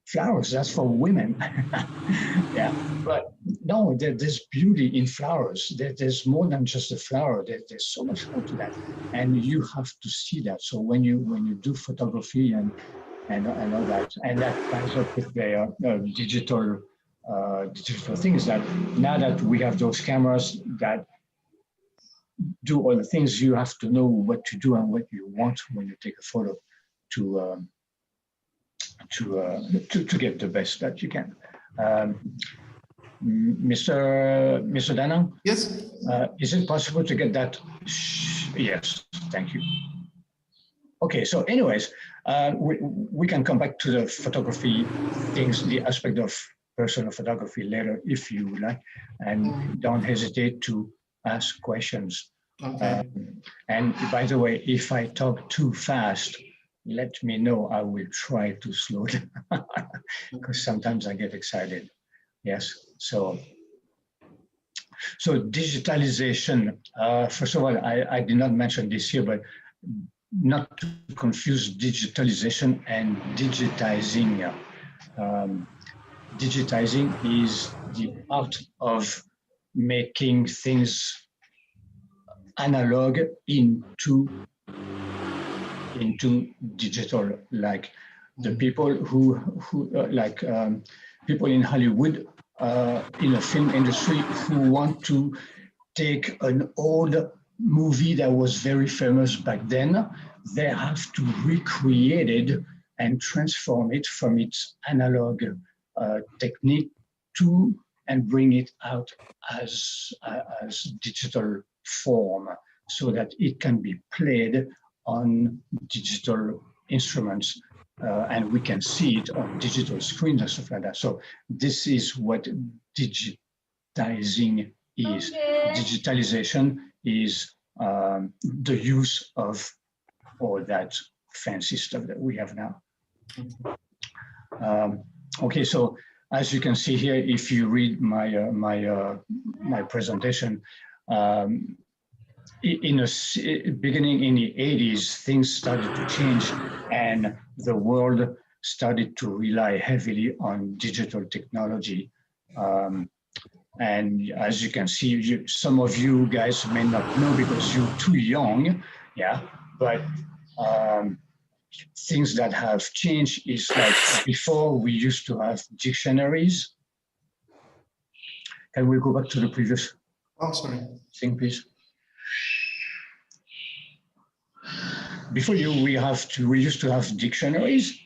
Flowers, that's for women. Yeah, but no, there's beauty in flowers. There's more than just a flower. There's so much more to that, and you have to see that. So when you do photography and all that, and that ties up with the digital things, that now that we have those cameras that do all the things, you have to know what to do and what you want when you take a photo to get the best that you can. Mr. Danang? Yes. Is it possible to get that? Yes, thank you. Okay, so anyways, we can come back to the photography things, the aspect of personal photography later if you would like, and don't hesitate to ask questions. Okay. And by the way, if I talk too fast, let me know. I will try to slow down because sometimes I get excited. Yes, so digitalization. First of all, I did not mention this here, but not to confuse digitalization and digitizing. Digitizing is the art of making things analog into digital, like the people who people in Hollywood, in the film industry, who want to take an old movie that was very famous back then, they have to recreate it and transform it from its analog technique and bring it out as digital form, so that it can be played on digital instruments, and we can see it on digital screens and stuff like that. So this is what digitizing is. Digitalization is the use of all that fancy stuff that we have now. Okay, so as you can see here, if you read my my presentation, in the beginning in the 80s, things started to change, and the world started to rely heavily on digital technology. And as you can see, some of you guys may not know because you're too young, yeah, but things that have changed is like before we used to have dictionaries. Can we go back to the previous thing, please? Before we used to have dictionaries,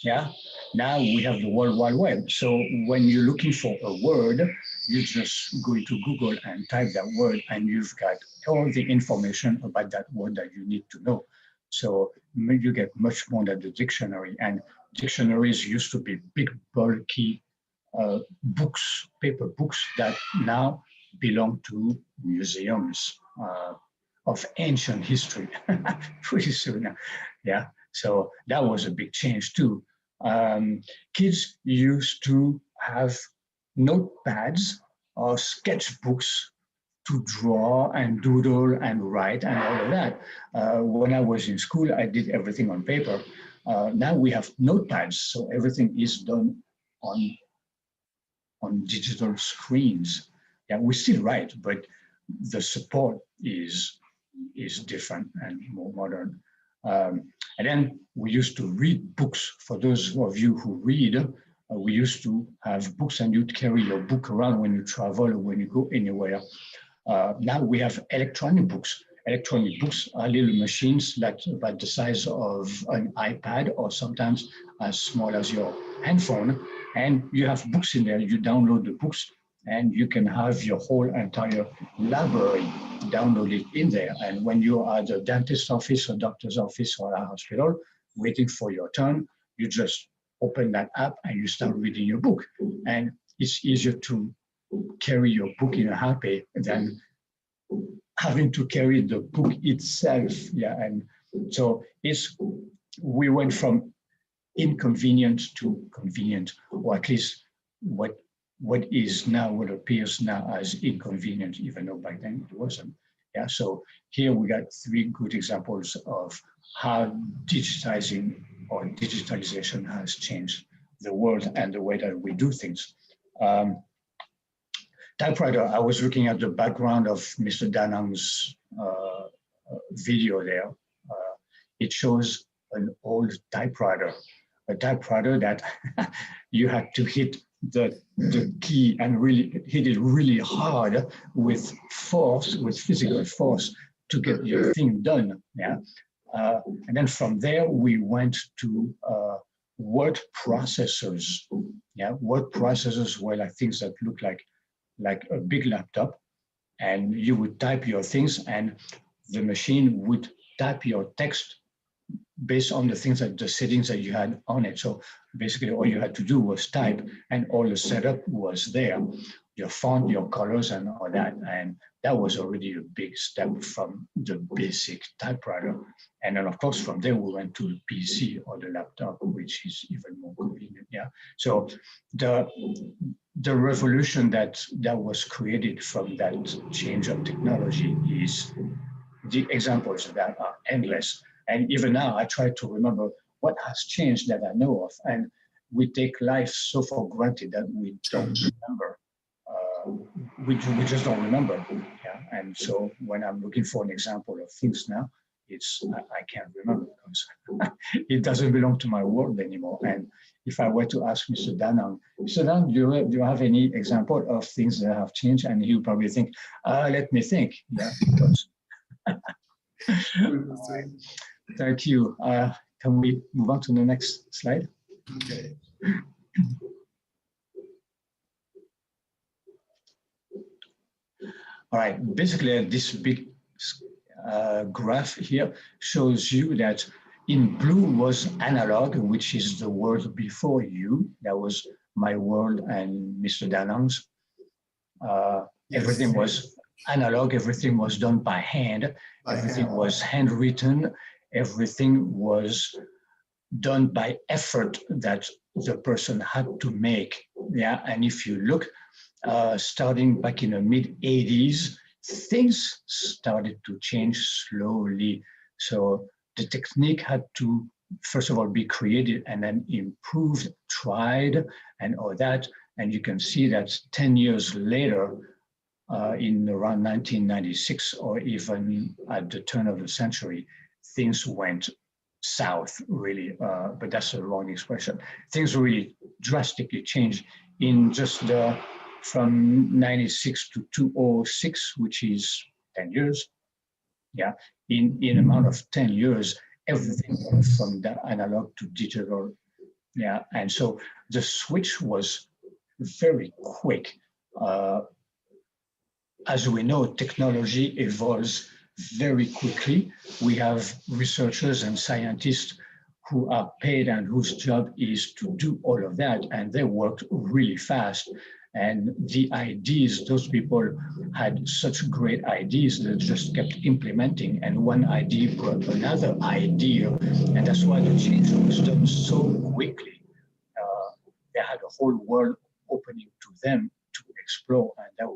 yeah. Now we have the World Wide Web. So when you're looking for a word, you just go to Google and type that word, and you've got all the information about that word that you need to know. So you get much more than the dictionary. And dictionaries used to be big, bulky books, paper books that now belong to museums of ancient history pretty soon. Yeah, so that was a big change too. Kids used to have notepads or sketchbooks to draw and doodle and write and all of that. When I was in school, I did everything on paper. Now we have notepads, so everything is done on digital screens. Yeah, we still write, but the support is different and more modern. And then we used to read books. For those of you who read, we used to have books, and you'd carry your book around when you travel or when you go anywhere. Now we have electronic books. Electronic books are little machines like about the size of an iPad or sometimes as small as your handphone. And you have books in there. You download the books, and you can have your whole entire library downloaded in there. And when you're at a dentist's office or doctor's office or a hospital waiting for your turn, you just open that app and you start reading your book. And it's easier to carry your book in a happy than having to carry the book itself. Yeah, and so we went from inconvenient to convenient, or at least what is now, what appears now as inconvenient, even though back then it wasn't. Yeah, so here we got three good examples of how digitizing or digitalization has changed the world and the way that we do things. Typewriter, I was looking at the background of Mr. Da Nang's video there. It shows an old typewriter, a typewriter that you had to hit the key and really hit it really hard with force, with physical force to get your thing done. Yeah, and then from there we went to word processors. Yeah, word processors were like things that look like a big laptop, and you would type your things, and the machine would type your text based on the things that the settings that you had on it. So basically all you had to do was type, and all the setup was there, your font, your colors, and all that. And that was already a big step from the basic typewriter. And then of course from there we went to the PC or the laptop, which is even more convenient. Yeah. So the revolution that was created from that change of technology is, the examples of that are endless. And even now, I try to remember what has changed that I know of. And we take life so for granted that we don't remember. We just don't remember. Yeah. And so when I'm looking for an example of things now, I can't remember because it doesn't belong to my world anymore. And if I were to ask Mr. Da Nang, Mr. Da Nang, do you have any example of things that have changed? And he'll probably think, let me think. Yeah, because thank you. Can we move on to the next slide? Okay. All right, basically this big graph here shows you that in blue was analog, which is the world before you. That was my world and Mr. Da Nang's. Everything was analog, everything was done by hand, everything was handwritten, everything was done by effort that the person had to make. Yeah, and if you look, starting back in the mid-80s, things started to change slowly. So the technique had to, first of all, be created and then improved, tried, and all that. And you can see that 10 years later, in around 1996, or even at the turn of the century, things went south, really, but that's a wrong expression. Things really drastically changed in just from 96 to 2006, which is 10 years. Yeah, in amount of 10 years, everything went from the analog to digital. Yeah, and so the switch was very quick. As we know, technology evolves very quickly. We have researchers and scientists who are paid and whose job is to do all of that, and they worked really fast. And the ideas, those people had such great ideas that just kept implementing, and one idea brought another idea, and that's why the change was done so quickly. They had a whole world opening to them to explore, and that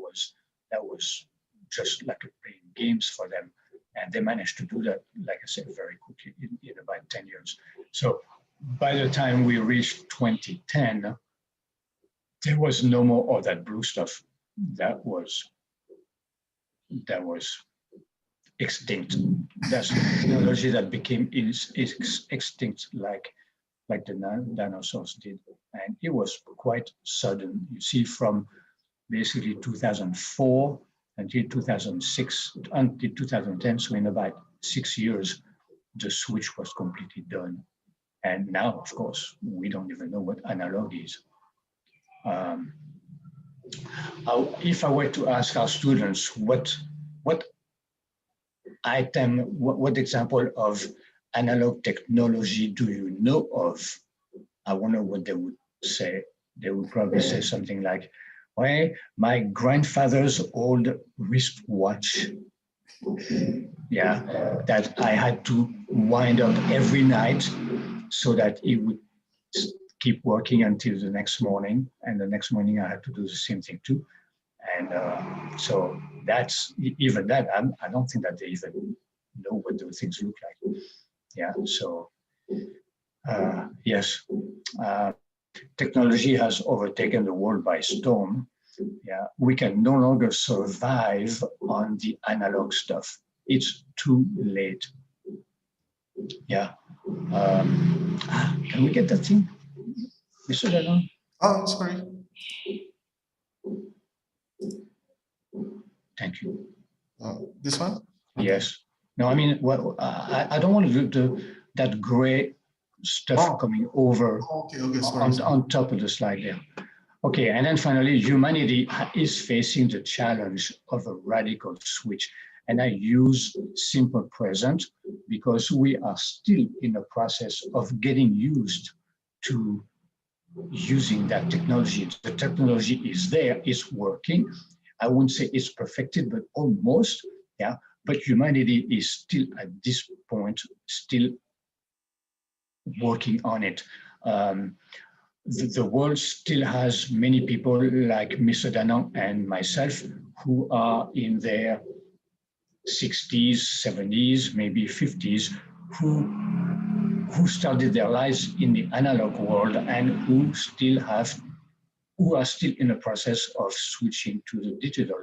was just like playing games for them. And they managed to do that, like I said, very quickly in about 10 years. So by the time we reached 2010, there was no more of that blue stuff. That was extinct. That's the technology that became extinct, like the dinosaurs did. And it was quite sudden. You see, from basically 2004 until 2006, until 2010, so in about 6 years, the switch was completely done. And now, of course, we don't even know what analog is. If I were to ask our students what example of analog technology do you know of, I wonder what they would say. They would probably say something like, well, my grandfather's old wristwatch, yeah, that I had to wind up every night so that it would keep working until the next morning, and the next morning I had to do the same thing too. And so that's, even that, I don't think that they even know what those things look like. Yeah, so yes, technology has overtaken the world by storm. Yeah, we can no longer survive on the analog stuff. It's too late. Yeah. Can we get that thing? Mr. Danon? Oh, sorry. Thank you. This one? Yes. No, I mean, well, I don't want to do that gray stuff coming over on top of the slide there. Okay, and then finally, humanity is facing the challenge of a radical switch. And I use simple present because we are still in the process of getting used to using that technology. The technology is there, it's working. I wouldn't say it's perfected, but almost, yeah. But humanity is still at this point, still working on it. The world still has many people like Mr. Danon and myself who are in their 60s, 70s, maybe 50s, who started their lives in the analog world and who are still in the process of switching to the digital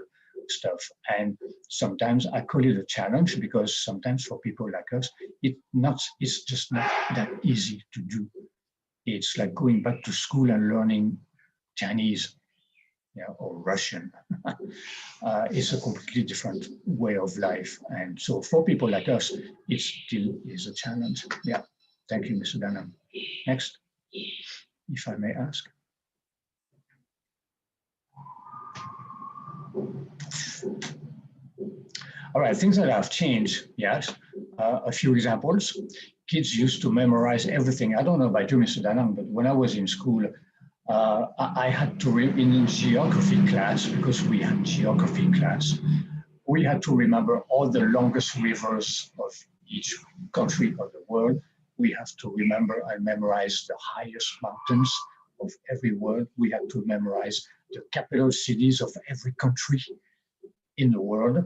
stuff. And sometimes I call it a challenge because sometimes for people like us, it's just not that easy to do. It's like going back to school and learning Chinese, yeah, or Russian. It's a completely different way of life. And so for people like us, it still is a challenge. Yeah, thank you, Mr. Danon. Next, if I may ask. All right, things that have changed, yes. A few examples. Kids used to memorize everything. I don't know about you, Mr. Danon, but when I was in school, I had to read in geography class, because we had geography class, we had to remember all the longest rivers of each country of the world. We have to remember and memorize the highest mountains of every world. We had to memorize the capital cities of every country in the world.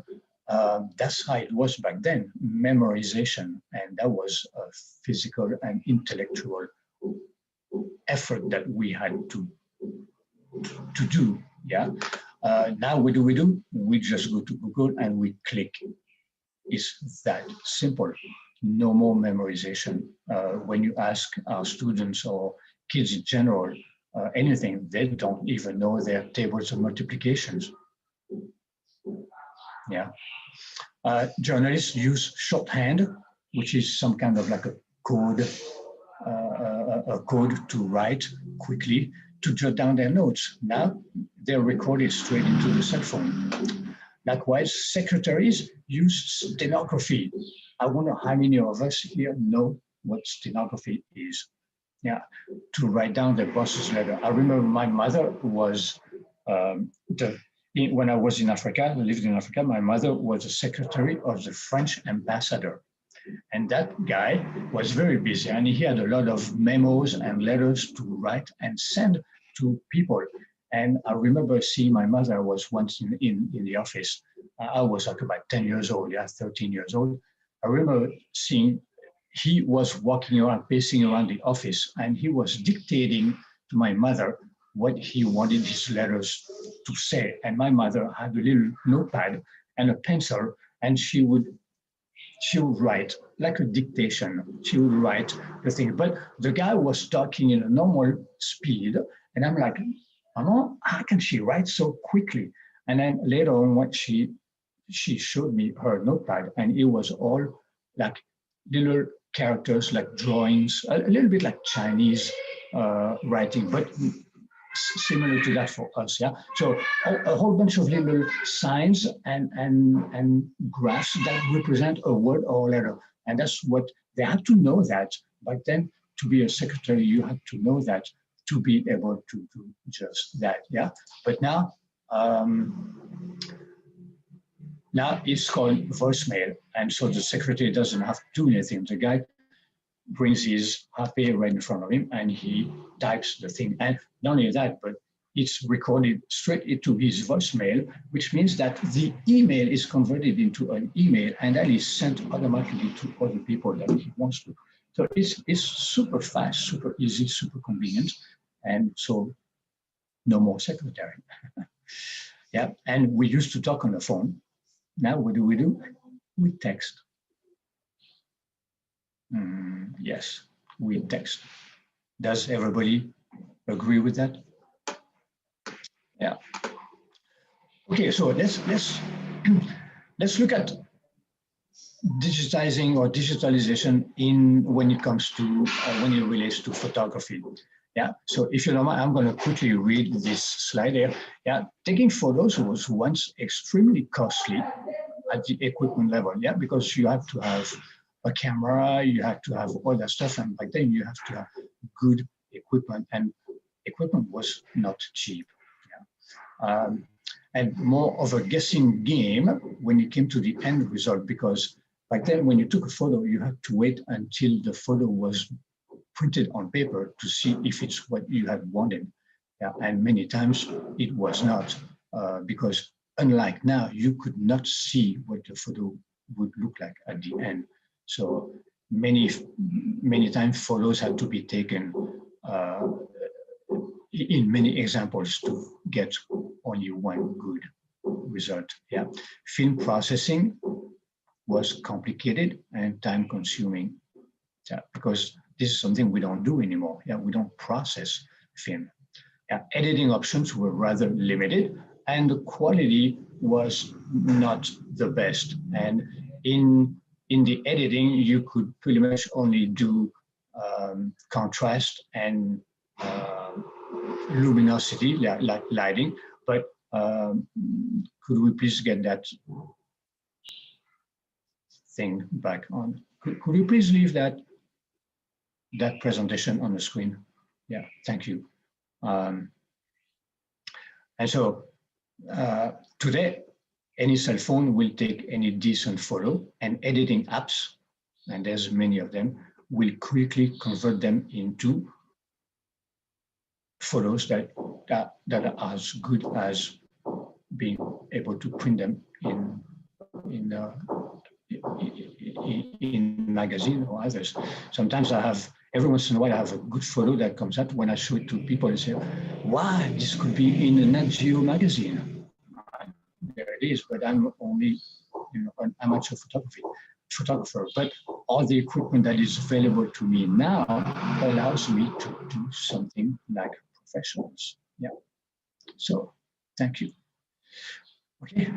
That's how it was back then, memorization. And that was a physical and intellectual effort that we had to do, yeah. Now what do? We just go to Google and we click. It's that simple. No more memorization. When you ask our students or kids in general anything, they don't even know their tables of multiplications. Yeah. Journalists use shorthand, which is some kind of like a code to write quickly, to jot down their notes. Now they're recorded straight into the cell phone. Likewise, secretaries use stenography. I wonder how many of us here know what stenography is. Yeah, to write down the boss's letter. I remember my mother was, when I was in Africa, I lived in Africa, my mother was a secretary of the French ambassador. And that guy was very busy, and he had a lot of memos and letters to write and send to people. And I remember seeing my mother. I was once in the office. I was like about 10 years old, yeah, 13 years old. I remember seeing he was walking around, pacing around the office, and he was dictating to my mother what he wanted his letters to say. And my mother had a little notepad and a pencil, and she would write like a dictation. She would write the thing, but the guy was talking in a normal speed, and I'm like, Mama, how can she write so quickly? And then later on, when she showed me her notepad, and it was all like little characters, like drawings, a little bit like Chinese writing, but similar to that for us, yeah. So a whole bunch of little signs and graphs that represent a word or a letter, and that's what they had to know that. Back then, to be a secretary, you had to know that to be able to do just that, yeah. But now, now it's called voicemail, and so the secretary doesn't have to do anything. The guy brings his HP right in front of him, and he types the thing. And not only that, but it's recorded straight into his voicemail, which means that the email is converted into an email, and that is sent automatically to other people that he wants to. So it's super fast, super easy, super convenient, and so no more secretary. Yeah, and we used to talk on the phone. Now what do? We text. Yes, we text. Does everybody agree with that? Yeah. Okay, so let's look at digitizing or digitalization when it comes to when it relates to photography. Yeah. So if you don't mind, I'm going to quickly read this slide here. Yeah, taking photos was once extremely costly at the equipment level. Yeah, because you have to have a camera, you have to have all that stuff, and back then you have to have good equipment, and equipment was not cheap. Yeah. And more of a guessing game when it came to the end result, because back then when you took a photo, you had to wait until the photo was printed on paper to see if it's what you had wanted. Yeah, and many times it was not, because unlike now, you could not see what the photo would look like at the end. So many times photos had to be taken in many examples to get only one good result. Yeah, film processing was complicated and time consuming. Yeah, because this is something we don't do anymore. Yeah, we don't process film. Yeah, editing options were rather limited, and the quality was not the best. And in the editing, you could pretty much only do contrast and luminosity, like lighting. But could we please get that thing back on? Could you please leave that presentation on the screen? Yeah, thank you. And so today, any cell phone will take any decent photo, and editing apps, and there's many of them, will quickly convert them into photos that are as good as being able to print them in magazine or others. Sometimes every once in a while I have a good photo that comes out when I show it to people and say, wow, this could be in a Nat Geo magazine. There it is, but I'm only an amateur photographer. But all the equipment that is available to me now allows me to do something like professionals. Yeah. So thank you. Okay,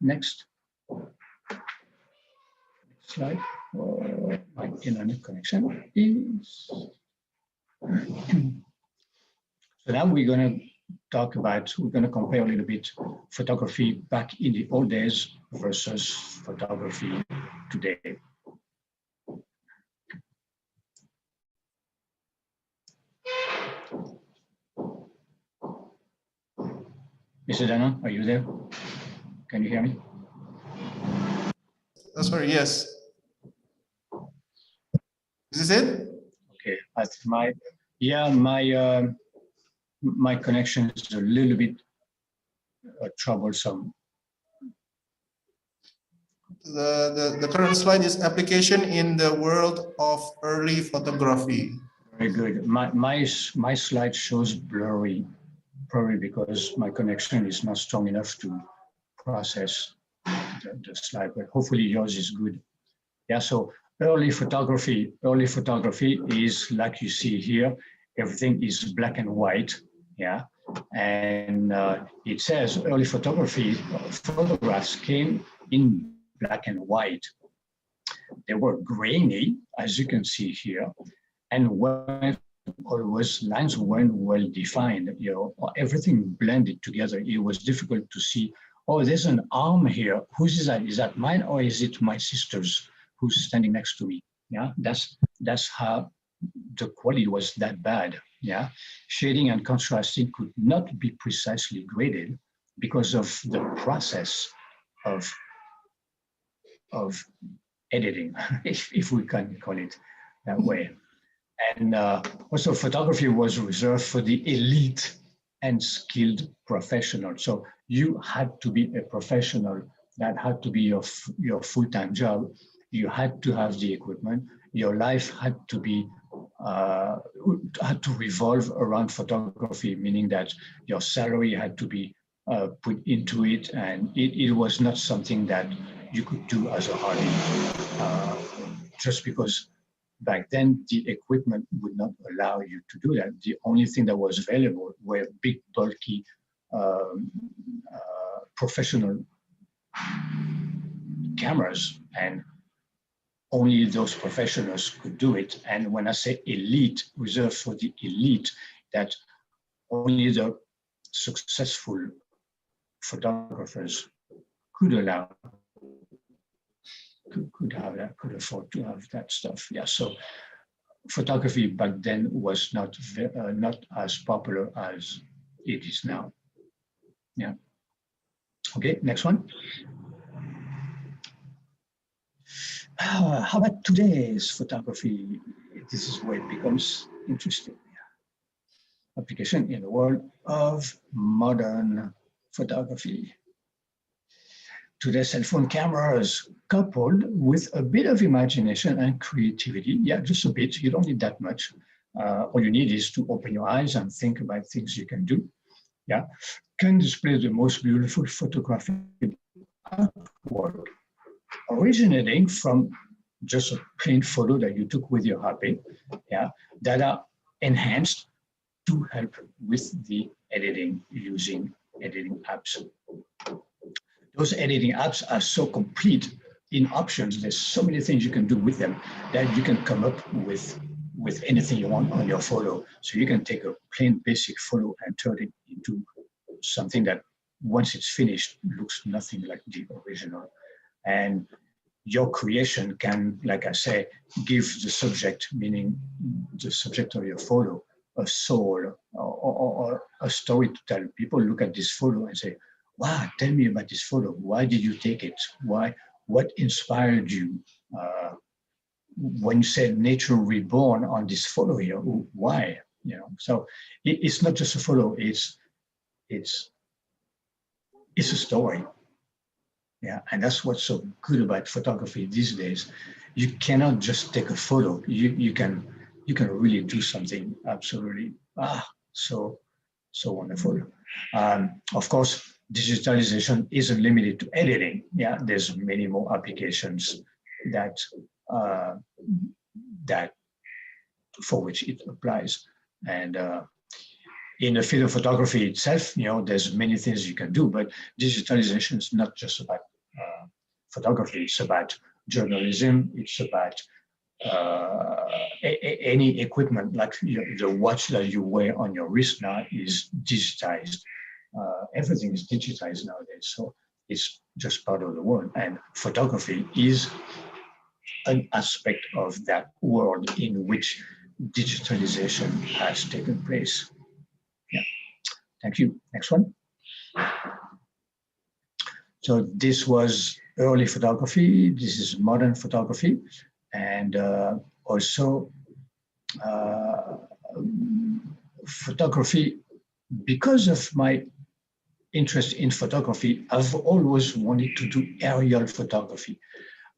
next slide. My internet connection is. So now we're going to compare a little bit photography back in the old days versus photography today. Mr. Dana, are you there? Can you hear me? Sorry, yes. Is this it? Okay, my connection is a little bit troublesome. The current slide is application in the world of early photography. Very good. My slide shows blurry, probably because my connection is not strong enough to process the slide, but hopefully yours is good. Yeah, so early photography is like you see here, everything is black and white, yeah, and it says early photographs came in black and white. They were grainy, as you can see here, and lines weren't well defined. Everything blended together. It was difficult to see. Oh, there's an arm here. Whose is that? Is that mine or is it my sister's who's standing next to me? Yeah, that's how the quality was that bad. Yeah, shading and contrasting could not be precisely graded because of the process of editing, if we can call it that way. And also photography was reserved for the elite and skilled professionals. So you had to be a professional. That had to be your full-time job. You had to have the equipment. Your life had to revolve around photography, meaning that your salary had to be put into it, and it was not something that you could do as a hobby, just because back then the equipment would not allow you to do that. The only thing that was available were big, bulky, professional cameras, and only those professionals could do it. And when I say elite, reserved for the elite, that only the successful photographers could afford to have that stuff. Yeah, so photography back then was not as popular as it is now. Yeah. Okay, next one. How about today's photography? This is where it becomes interesting. Yeah. Application in the world of modern photography. Today's cell phone cameras, coupled with a bit of imagination and creativity, yeah, just a bit, you don't need that much. All you need is to open your eyes and think about things you can do, yeah, can display the most beautiful photographic artwork, originating from just a plain photo that you took with your HP, yeah, that are enhanced to help with the editing using editing apps. Those editing apps are so complete in options. There's so many things you can do with them that you can come up with anything you want on your photo. So you can take a plain basic photo and turn it into something that once it's finished looks nothing like the original. And your creation can, like I say, give the subject, meaning the subject of your photo, a soul, or a story to tell people. Look at this photo and say, wow, tell me about this photo. Why did you take it? Why? What inspired you? When you said nature reborn on this photo here, why? So it's not just a photo, it's a story. Yeah, and that's what's so good about photography these days. You cannot just take a photo. You can really do something absolutely so wonderful. Of course, digitalization isn't limited to editing. Yeah, there's many more applications that for which it applies. And in the field of photography itself, there's many things you can do, but digitalization is not just about photography. It's about journalism. It's about any equipment, like the watch that you wear on your wrist now is digitized. Everything is digitized nowadays, so it's just part of the world. And photography is an aspect of that world in which digitalization has taken place. Yeah, thank you. Next one. So this was early photography. This is modern photography, and also photography. Because of my interest in photography, I've always wanted to do aerial photography.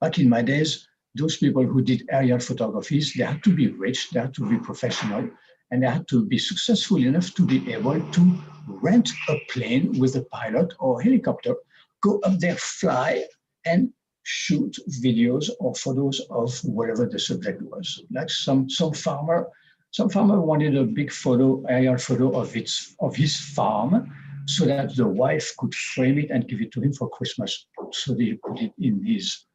Back in my days, those people who did aerial photographies, they had to be rich, they had to be professional, and they had to be successful enough to be able to rent a plane with a pilot or helicopter, go up there, fly, and shoot videos or photos of whatever the subject was. Like some farmer wanted a big photo, aerial photo of his farm, so that the wife could frame it and give it to him for Christmas, so that he put it in his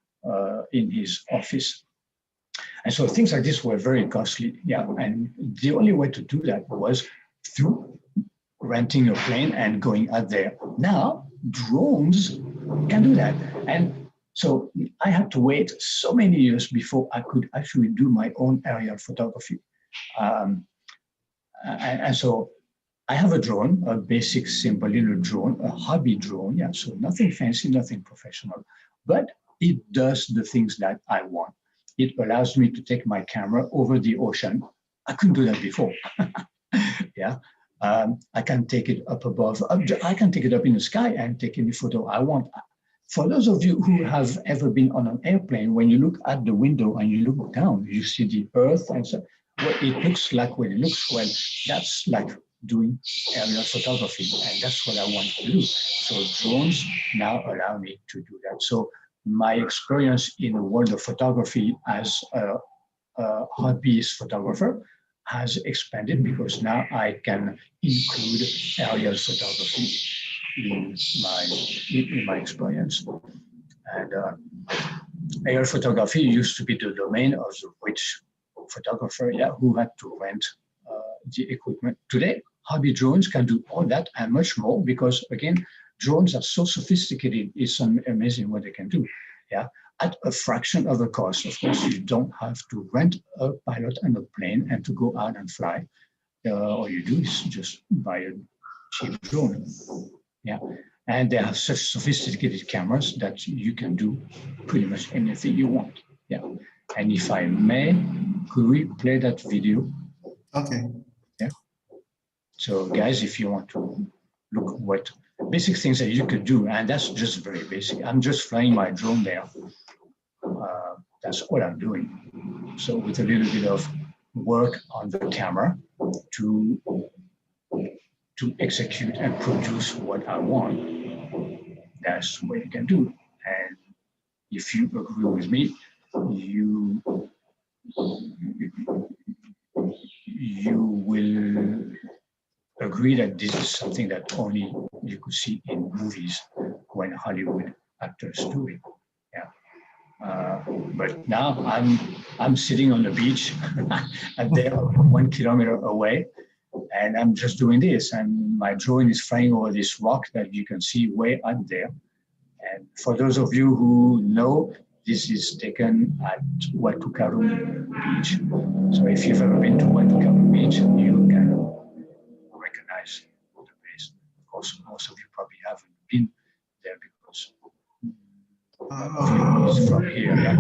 office. And so things like this were very costly. Yeah, and the only way to do that was through renting a plane and going out there. Now drones can do that, and so I had to wait so many years before I could actually do my own aerial photography. And so I have a drone, a basic, simple little drone, a hobby drone. Yeah, so nothing fancy, nothing professional, but it does the things that I want. It allows me to take my camera over the ocean. I couldn't do that before. Yeah, I can take it up above. I can take it up in the sky and take any photo I want. For those of you who have ever been on an airplane, when you look at the window and you look down, you see the earth, and so what it looks like when it looks well. That's like doing aerial photography, and that's what I want to do. So drones now allow me to do that. So my experience in the world of photography as a hobbyist photographer has expanded, because now I can include aerial photography in my experience. And aerial photography used to be the domain of the rich photographer, yeah, who had to rent the equipment. Today, hobby drones can do all that and much more, because again, drones are so sophisticated. It's amazing what they can do. Yeah, at a fraction of the cost. Of course, you don't have to rent a pilot and a plane and to go out and fly. All you do is just buy a cheap drone. Yeah, and they have such sophisticated cameras that you can do pretty much anything you want. Yeah, and if I may, could we play that video? Okay. Yeah. So guys, if you want to look what basic things that you could do, and that's just very basic. I'm just flying my drone there. That's all I'm doing. So with a little bit of work on the camera to execute and produce what I want, that's what you can do. And if you agree with me, you will agree that this is something that only you could see in movies when Hollywood actors do it. Yeah. But now I'm sitting on the beach and they're 1 kilometer away, and I'm just doing this, and my drone is flying over this rock that you can see way out there. And for those of you who know, this is taken at Watukarum Beach. So if you've ever been to Watukarum Beach, you can most of you probably haven't been there because of you is from here. Yeah.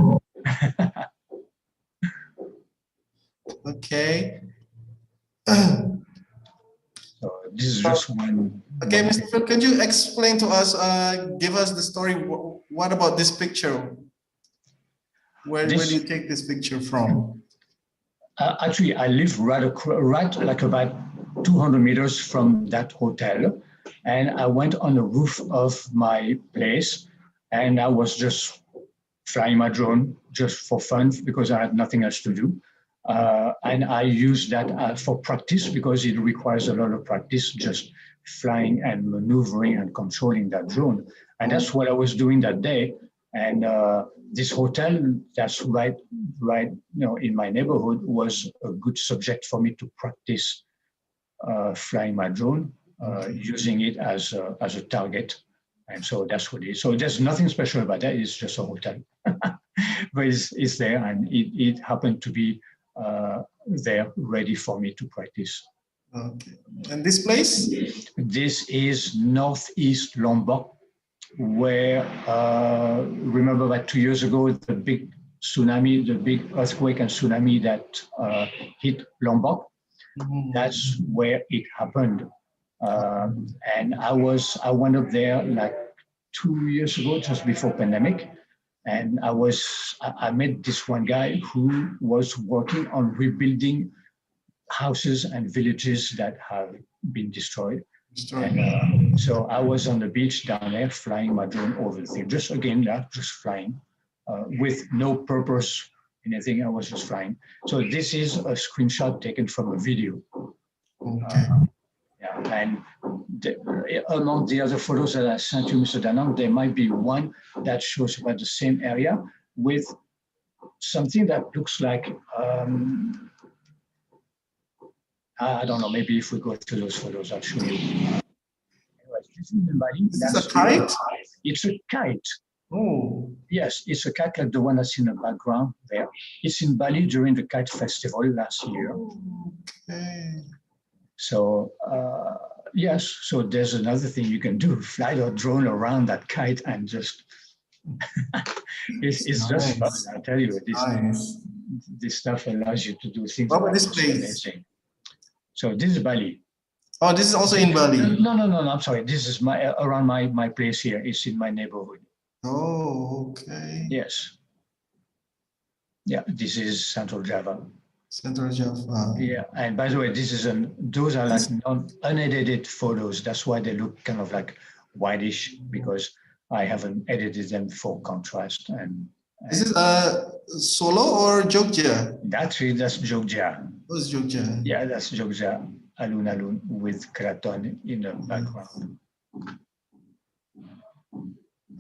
Okay. So this is just one. Okay, one Mr. thing. Phil, can you explain to us, give us the story, what about this picture? Where do you take this picture from? Actually, I live right like about 200 meters from that hotel. And I went on the roof of my place and I was just flying my drone just for fun because I had nothing else to do. And I used that for practice because it requires a lot of practice just flying and maneuvering and controlling that drone. And that's what I was doing that day. And this hotel that's right in my neighborhood was a good subject for me to practice flying my drone, using it as a target. And so that's what it is. So there's nothing special about that. It's just a hotel. But it's there and it happened to be there ready for me to practice. Okay. And this place? This is Northeast Lombok, where remember that 2 years ago, the big tsunami, the big earthquake and tsunami that hit Lombok, that's where it happened. And I went up there like 2 years ago, just before pandemic. And I met this one guy who was working on rebuilding houses and villages that have been destroyed. And, so I was on the beach down there flying my drone over the thing. Just flying with no purpose, anything. I was just flying. So this is a screenshot taken from a video. Okay. And among the other photos that I sent you, Mr. Danang, there might be one that shows about the same area with something that looks like, I don't know, maybe if we go through those photos, I'll show you. Anyways, this is in Bali. Is this a kite? It's a kite. Oh. Yes, it's a kite like the one that's in the background there. It's in Bali during the Kite Festival last year. Okay. So yes, so there's another thing you can do: fly your drone around that kite and just it's nice. just fun. I tell you, this stuff allows you to do things. What about this place? Amazing. So this is Bali. Oh, this is also in Bali. No. I'm sorry. This is around my place here. It's in my neighborhood. Oh, okay. Yes. Yeah, this is Central Java. Central Java. Yeah, and by the way, those are like unedited photos. That's why they look kind of like whitish because I haven't edited them for contrast. And this is Solo or Jogja? That's Jogja. What's Jogja? Yeah, that's Jogja, alun-alun with Kraton in the background.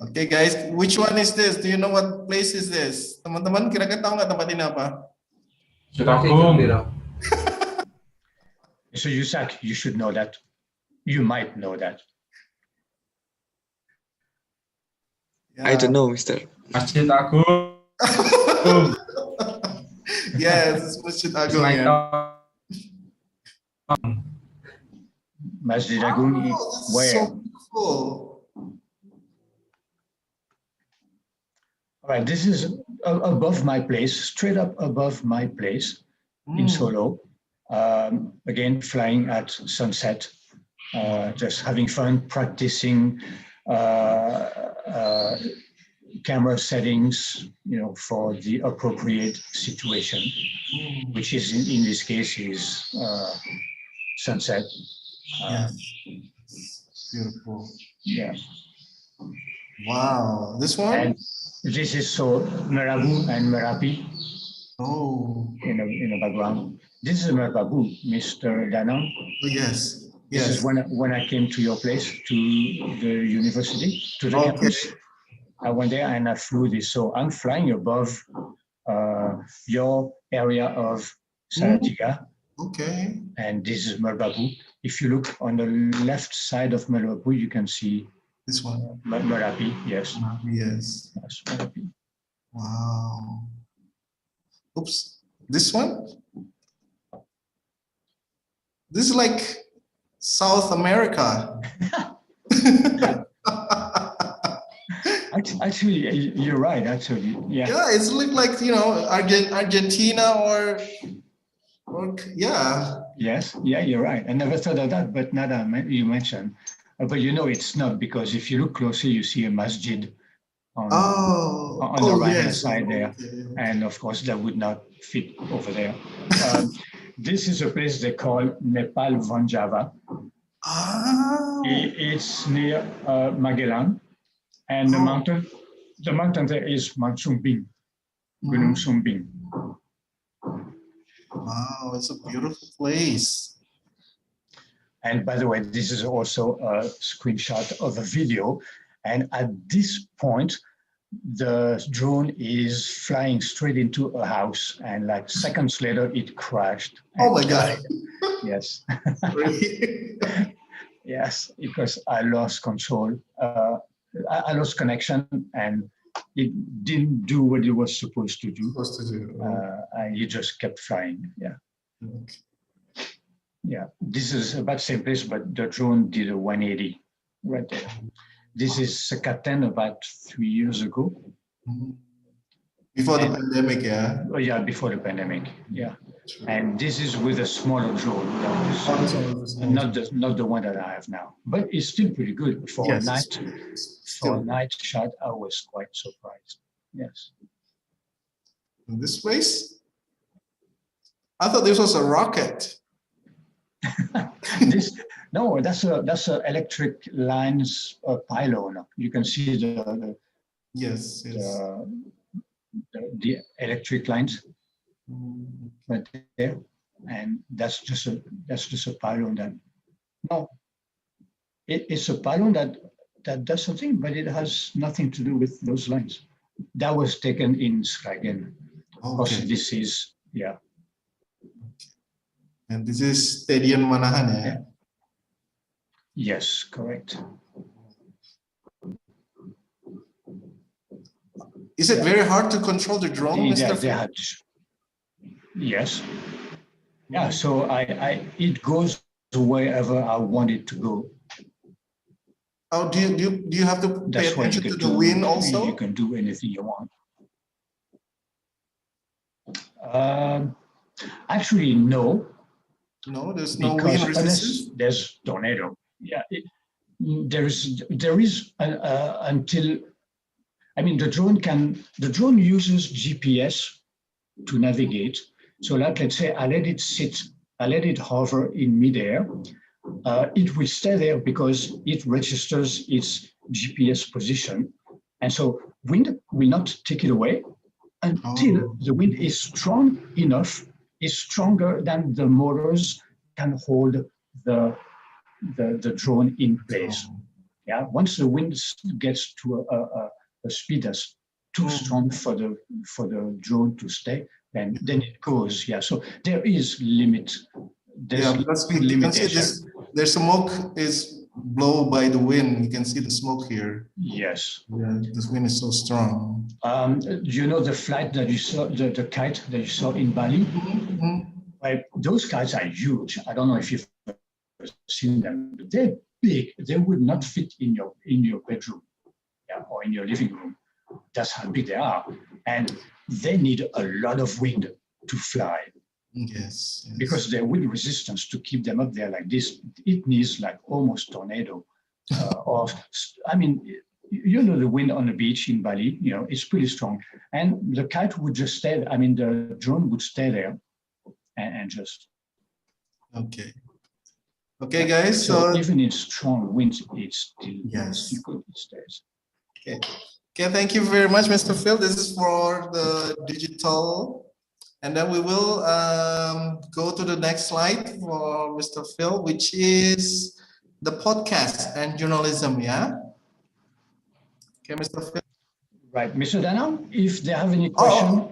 Okay, guys, which one is this? Do you know what place is this? Teman-teman, kira-kira tahu nggak tempat ini apa? So Yusak, you should know that. You might know that. Yeah. I don't know, Mister. Masjid Agung. Yes, it's Masjid Agung. Yeah. Masjid Agung, where? So beautiful. All right, this is above my place, straight up above my place in Solo. Again, flying at sunset, just having fun, practicing camera settings, for the appropriate situation, which is in this case is sunset. Beautiful. Yeah. Wow, this one? And this is Merabu and Merapi. Oh. In the background. This is Merabu, Mr. Danang. Oh, yes. This is when I came to your place, to the university, to the campus. I went there and I flew this. So I'm flying above your area of Salatiga. Okay. And this is Merabu. If you look on the left side of Merabu, you can see this one. Merapi, yes. Yes. Yes, Merapi. Wow. Oops. This one? This is like South America. Actually, you're right. Actually, yeah. Yeah, it's look like, you know, Argentina or yeah. Yes, yeah, you're right. I never thought of that, but now that you mentioned, but you know, it's not, because if you look closer, you see a masjid on the right-hand side there, and of course that would not fit over there. This is a place they call Nepal Vanjava. It's near Magellan, and the mountain there is Mount Sumbing, Gunung Sumbing. Wow, it's a beautiful place. And by the way, this is also a screenshot of a video. And at this point, the drone is flying straight into a house, and like seconds later, it crashed. Oh my God. Yes. Really? Yes, because I lost control. I lost connection, and it didn't do what it was supposed to do. And it just kept flying. Yeah. Okay. Yeah. This is about the same place, but the drone did a 180 right there. This is Sekaten about 3 years ago. Before the pandemic, yeah? Oh, yeah, before the pandemic, yeah. And this is with a smaller drone, not the one that I have now. But it's still pretty good. For a night shot, I was quite surprised. Yes. In this place? I thought this was a rocket. No, that's a electric lines pylon. You can see the electric lines right there, and that's just a pylon. It's a pylon that does something, but it has nothing to do with those lines. That was taken in Skagen. Of course, this is And this is Stadion Manahan, yeah? Yes, correct. Is it very hard to control the drone, Mr. Phil? Yes. Yeah, so it goes wherever I want it to go. Oh, do you have to pay attention to the wind also? You can do anything you want. Actually, no. No, there's no wind resistance. There's tornado. Yeah, there is until, I mean, the drone uses GPS to navigate. So like, let's say I let it sit, I let it hover in midair. It will stay there because it registers its GPS position. And so wind will not take it away until the wind is strong enough, is stronger than the motors can hold the drone in place. Yeah, once the wind gets to a speed that's too strong for the drone to stay, then it goes. Yeah, so there is limit. Because you can see this. Their smoke is blown by the wind. You can see the smoke here. Yes. Yeah, this wind is so strong. You know the flight that you saw, the kite that you saw in Bali? Like, those kites are huge. I don't know if you've seen them. They're big. They would not fit in your bedroom, or in your living room. That's how big they are, and they need a lot of wind to fly. Yes. Because their wind resistance to keep them up there like this, it needs like almost tornado. Or I mean, you know, the wind on the beach in Bali, you know, it's pretty strong, and the kite would just stay. I mean, the drone would stay there. And just okay guys, so even in strong winds it's still good, it stays. Okay, thank you very much, Mr. Phil. This is for the digital, and then we will go to the next slide for Mr. Phil, which is the podcast and journalism. Okay, Mr. Phil. Right, Mr. Danam, if they have any question.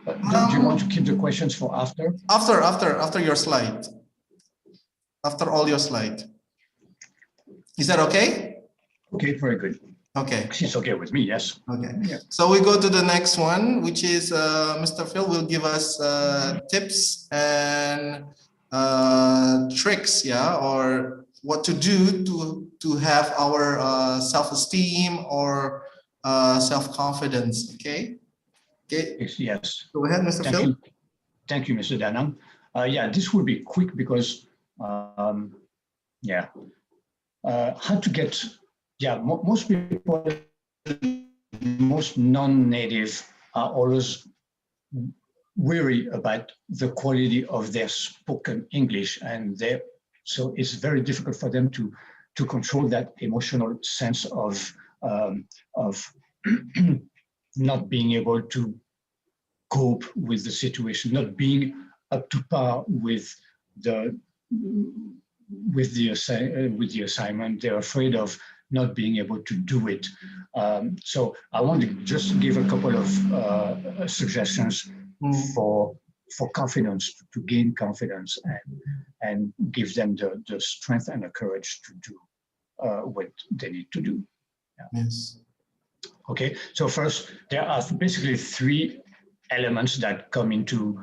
Do you want to keep the questions for after? After your slide. After all your slide. Is that okay? Okay, very good. Okay. It's okay with me, yes. Okay. Yeah. So we go to the next one, which is Mr. Phil will give us tips and tricks, or what to do to have our self-esteem or self-confidence. Okay. Okay. Yes. Go ahead, Mr. Thank Phil. you. Thank you, Mr. Danang. Yeah, this will be quick because, yeah, how to get, yeah, most people, most non-native are always worry about the quality of their spoken English, and so it's very difficult for them to control that emotional sense of not being able to cope with the situation, not being up to par with the assignment. They're afraid of not being able to do it. So I want to just give a couple of suggestions for confidence, to gain confidence and give them the strength and the courage to do what they need to do. Yeah. Yes. Okay, so first, there are basically three elements that come into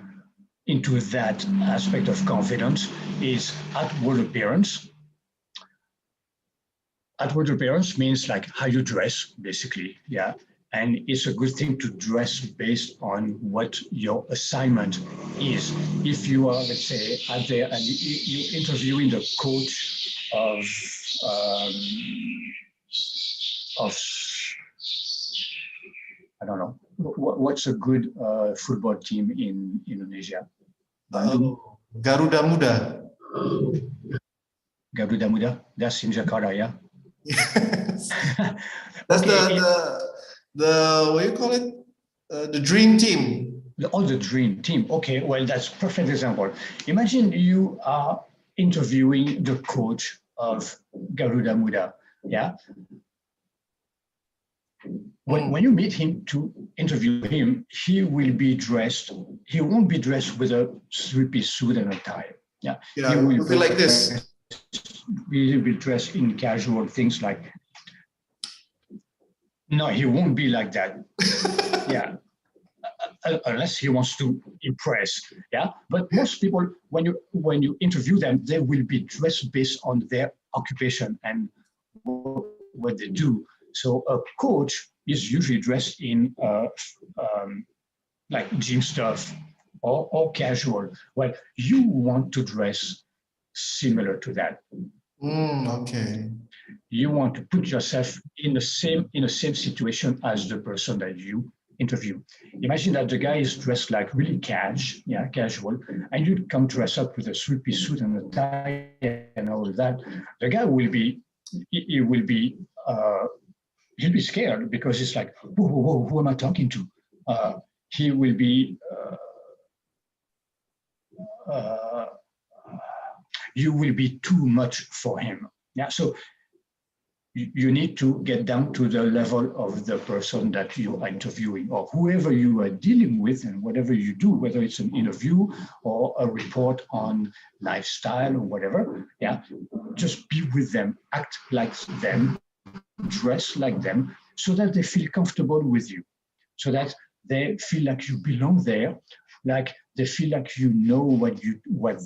that aspect of confidence. Is outward appearance. Outward appearance means like how you dress, basically, yeah. And it's a good thing to dress based on what your assignment is. If you are, let's say, out there and you're interviewing the coach of I don't know, what's a good football team in Indonesia? Garuda Muda. Garuda Muda, that's in Jakarta, yeah? That's okay. the what do you call it? The dream team. The dream team. Okay, well, that's a perfect example. Imagine you are interviewing the coach of Garuda Muda, yeah? When you meet him to interview him, he will be dressed, he won't be dressed with a three-piece suit and a tie. Yeah, yeah, he will be like this. He will be dressed in casual things like, no, he won't be like that. Yeah, unless he wants to impress. Yeah, but most people, when you interview them, they will be dressed based on their occupation and what they do. So a coach is usually dressed in like gym stuff or casual. Well, you want to dress similar to that. Okay. You want to put yourself in the same situation as the person that you interview. Imagine that the guy is dressed like really casual, and you come dress up with a three-piece suit and a tie and all of that. The guy will be, he'll be scared because it's like, whoa, who am I talking to? He will be, you will be too much for him. Yeah, so you need to get down to the level of the person that you are interviewing or whoever you are dealing with, and whatever you do, whether it's an interview or a report on lifestyle or whatever, yeah, just be with them, act like them, dress like them, so that they feel comfortable with you, so that they feel like you belong there, like they feel like you know what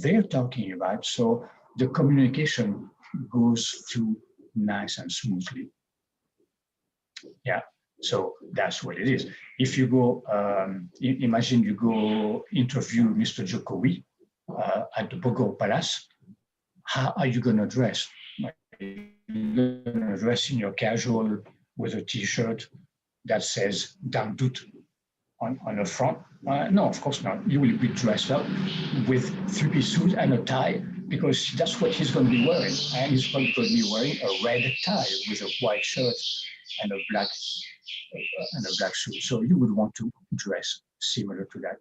they're talking about, so the communication goes through nice and smoothly. Yeah, so that's what it is. If you go, imagine you go interview Mr. Jokowi at the Bogor Palace, how are you going to dress? You're going to dress in your casual with a t-shirt that says Dangdut on the front? No, of course not. You will be dressed up with three-piece suit and a tie, because that's what he's going to be wearing. And he's going to be wearing a red tie with a white shirt and a black suit. So you would want to dress similar to that.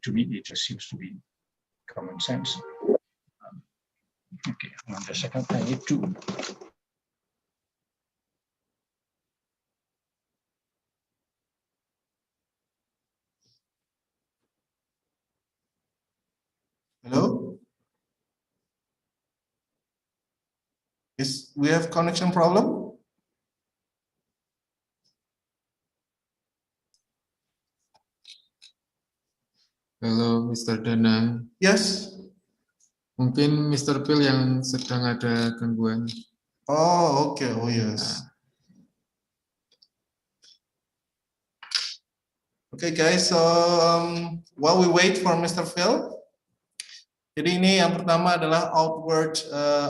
To me, it just seems to be common sense. Okay, one second. I need to. Hello? Yes, we have connection problem? Halo, Mr. Danang. Yes. Mungkin Mr. Phil yang sedang ada gangguan. Oh, okay. Oh, yes. Okay guys, so while we wait for Mr. Phil, jadi ini yang pertama adalah outward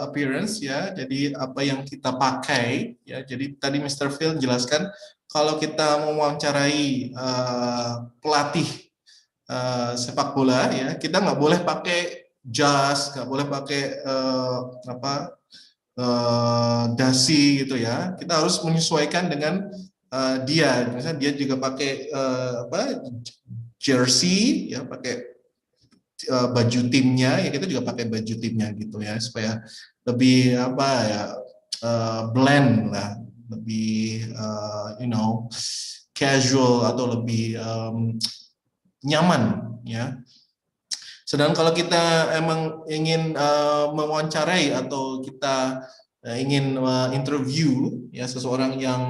appearance ya. Jadi apa yang kita pakai ya. Jadi tadi Mr. Phil jelaskan kalau kita mewawancarai pelatih sepak bola ya, kita nggak boleh pakai jas, nggak boleh pakai dasi gitu ya. Kita harus menyesuaikan dengan dia. Misalnya dia juga pakai jersey ya, pakai baju timnya ya, kita juga pakai baju timnya gitu ya, supaya lebih blend lah, lebih casual atau lebih nyaman ya. Sedangkan kalau kita emang ingin mewawancarai atau kita ingin interview ya seseorang yang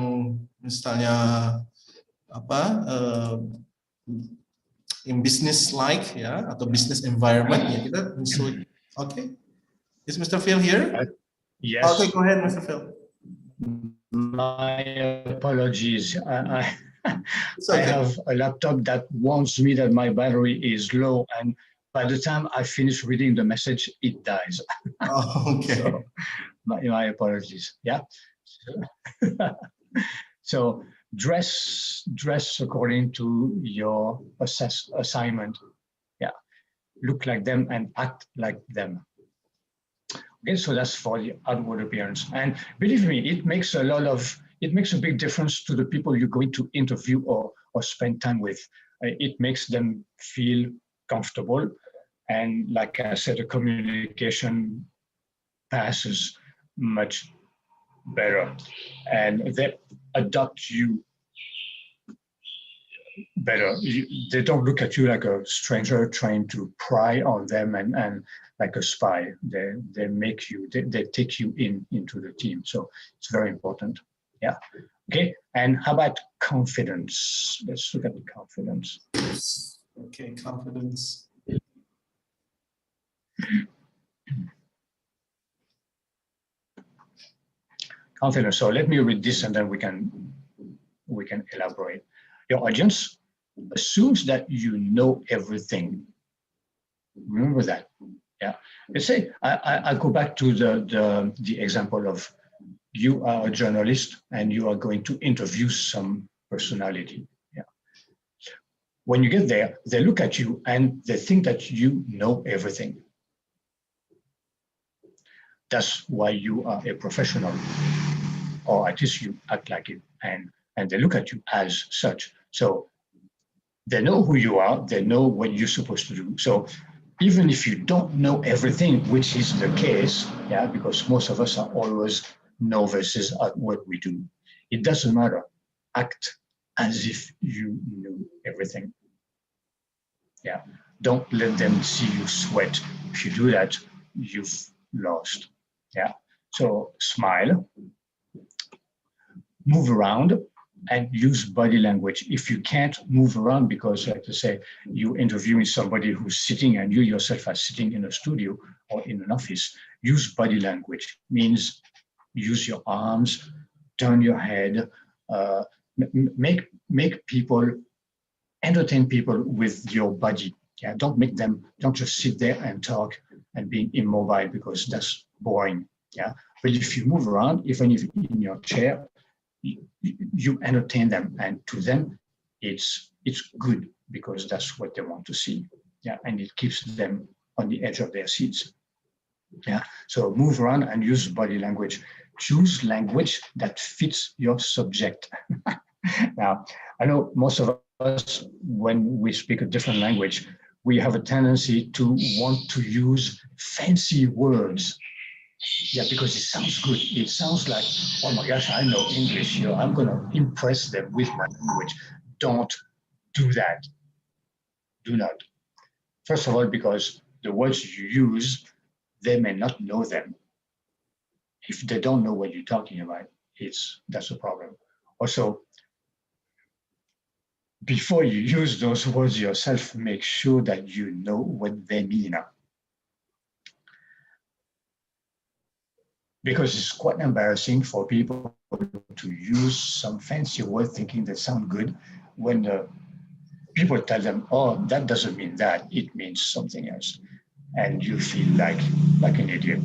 misalnya in business like ya atau business environment ya, kita okay. Is Mr. Phil here? Yes. Okay, go ahead, Mr. Phil. My apologies. I okay. have a laptop that warns me that my battery is low, and by the time I finish reading the message, it dies. Oh, okay. So, my apologies. Yeah. So dress according to your assignment. Yeah. Look like them and act like them. Okay, so that's for the outward appearance. And believe me, it makes a big difference to the people you're going to interview or spend time with. It makes them feel comfortable. And like I said, the communication passes much better. And they adopt you better. They don't look at you like a stranger trying to pry on them and like a spy. They take you into the team. So it's very important. Yeah. Okay. And how about confidence? Let's look at the confidence. Okay, confidence. Confidence. So let me read this and then we can elaborate. Your audience assumes that you know everything. Remember that. Yeah. Let's say I go back to the example of you are a journalist and you are going to interview some personality. Yeah. When you get there, they look at you and they think that you know everything. That's why you are a professional, or at least you act like it, and they look at you as such. So they know who you are, they know what you're supposed to do. So even if you don't know everything, which is the case, yeah, because most of us are always novices at what we do, it doesn't matter. Act as if you knew everything. Yeah, don't let them see you sweat. If you do that, you've lost. Yeah, so smile, move around, and use body language. If you can't move around because, like to say, you're interviewing somebody who's sitting and you yourself are sitting in a studio or in an office, use body language. Means use your arms, turn your head, make people, entertain people with your body. Yeah, don't just sit there and talk and being immobile because that's boring. Yeah, but if you move around, even if in your chair, you entertain them, and to them, it's good because that's what they want to see. Yeah, and it keeps them on the edge of their seats. Yeah, so move around and use body language. Choose language that fits your subject. Now, I know most of us, when we speak a different language, we have a tendency to want to use fancy words. Yeah, because it sounds good. It sounds like, oh my gosh, I know English. You know, I'm going to impress them with my language. Don't do that. Do not. First of all, because the words you use, they may not know them. If they don't know what you're talking about, that's a problem. Also, before you use those words yourself, make sure that you know what they mean. Because it's quite embarrassing for people to use some fancy word thinking they sound good when people tell them, oh, that doesn't mean that, it means something else. And you feel like an idiot.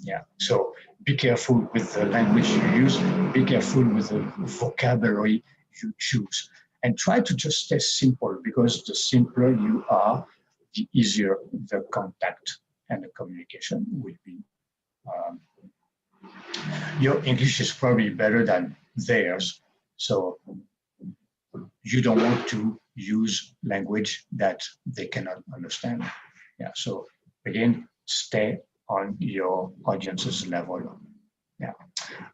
Yeah, so be careful with the language you use, be careful with the vocabulary you choose, and try to just stay simple, because the simpler you are, the easier the contact and the communication will be. Your English is probably better than theirs, so you don't want to use language that they cannot understand. Yeah, so again, stay on your audience's level. Yeah,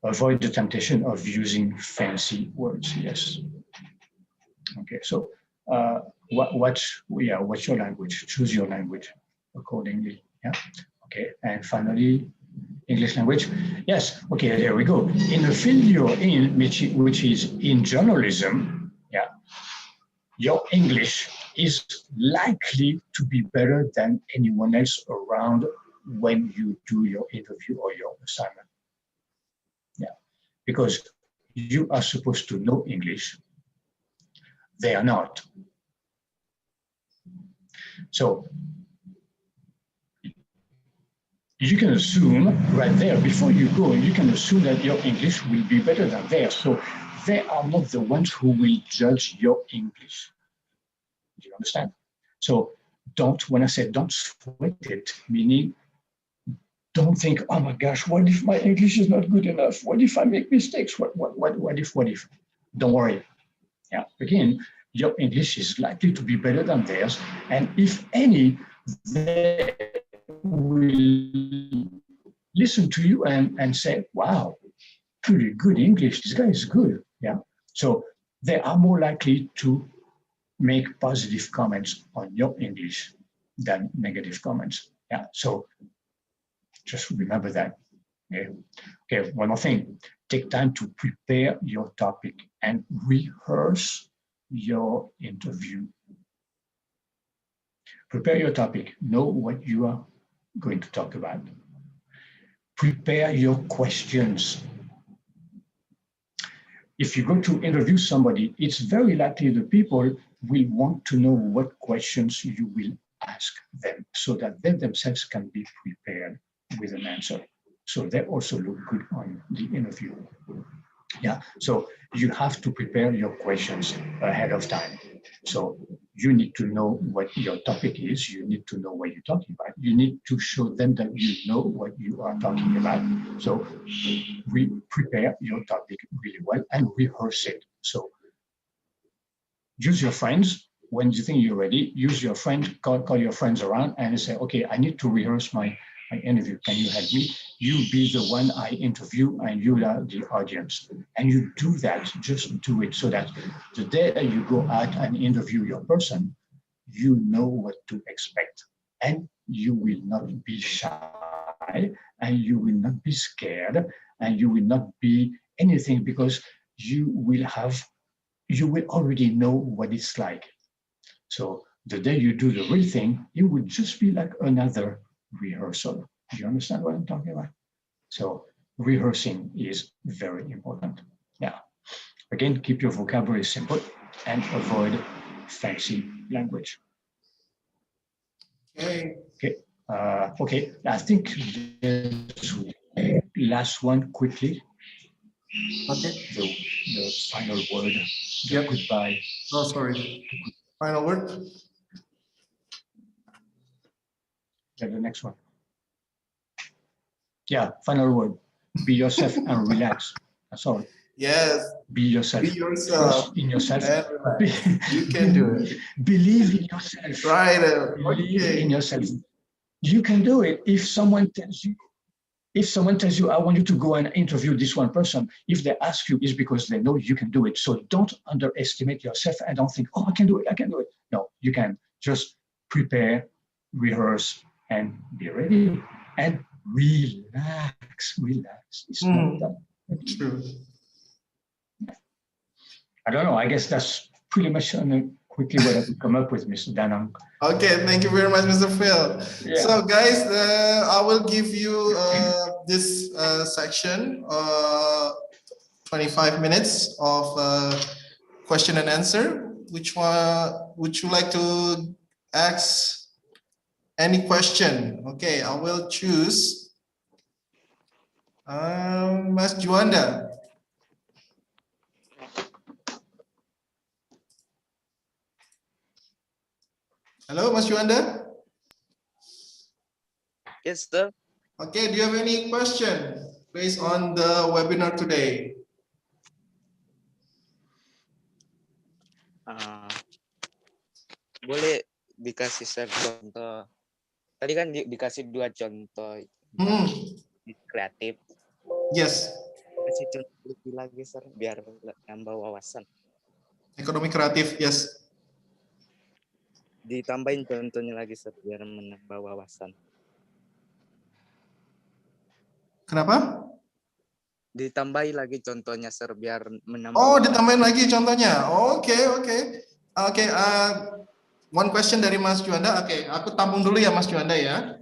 avoid the temptation of using fancy words. Yes. Okay, so what's your language? Choose your language accordingly. Yeah. Okay, and finally, English language. Yes. Okay, there we go. In the field you're in, which is in journalism, yeah, your English is likely to be better than anyone else around when you do your interview or your assignment. Yeah, because you are supposed to know English. They are not. So you can assume right there, before you go, you can assume that your English will be better than theirs. So they are not the ones who will judge your English. Do you understand? So when I say don't sweat it, meaning don't think, oh my gosh, what if my English is not good enough? What if I make mistakes? What if? Don't worry. Yeah, again, your English is likely to be better than theirs. And if any, they will listen to you and say, wow, pretty good English. This guy is good. Yeah. So they are more likely to make positive comments on your English than negative comments. Yeah. So just remember that. Okay. Okay. One more thing. Take time to prepare your topic and rehearse your interview. Prepare your topic. Know what you are going to talk about. Prepare your questions. If you go to interview somebody, it's very likely the people will want to know what questions you will ask them so that they themselves can be prepared with an answer. So they also look good on the interview. Yeah, so you have to prepare your questions ahead of time. So you need to know what your topic is. You need to know what you're talking about. You need to show them that you know what you are talking about. So prepare your topic really well and rehearse it. So use your friends. When you think you're ready, use your friend, call your friends around and say, okay, I need to rehearse my interview. Can you help me? You be the one I interview and you are the audience. And you do that, just do it so that the day that you go out and interview your person, you know what to expect. And you will not be shy and you will not be scared and you will not be anything because you will already know what it's like. So the day you do the real thing, it will just be like another rehearsal. Do you understand what I'm talking about? So rehearsing is very important. Yeah. Again, keep your vocabulary simple and avoid fancy language. Okay. Okay. Okay. I think last one quickly. Okay. The final word. Yep. Goodbye. Oh, sorry. Final word. Yeah, the next one. Yeah, final word. Be yourself and relax. That's all. Yes. Be yourself. Be yourself. Trust in yourself. You can do it. Believe in yourself. Right. Believe in yourself. You can do it. If someone tells you, I want you to go and interview this one person, if they ask you, it's because they know you can do it. So don't underestimate yourself and don't think, oh, I can do it. No, you can. Just prepare, rehearse, and be ready. And relax. It's not that. True. I don't know. I guess that's pretty much quickly what I could come up with, Mr. Danang. Okay, thank you very much, Mr. Phil. Yeah. So, guys, I will give you this section, 25 minutes of question and answer. which one would you like to ask any question? Okay, I will choose Mas Juanda. Hello, Mas Juanda. Yes, sir. Okay, do you have any question based on the webinar today? Boleh dikasih share contoh. Tadi kan dikasih 2 contoh kreatif. Yes. Kasih contoh lebih lagi, sir, biar nambah wawasan. Ekonomi kreatif, yes. Ditambahin contohnya lagi, sir, biar menambah wawasan. Kenapa? Ditambahin lagi contohnya, sir, biar menambah. Oh, ditambahin lagi contohnya. Oke. One question dari Mas Juanda. Oke, aku tampung dulu ya, Mas Juanda ya.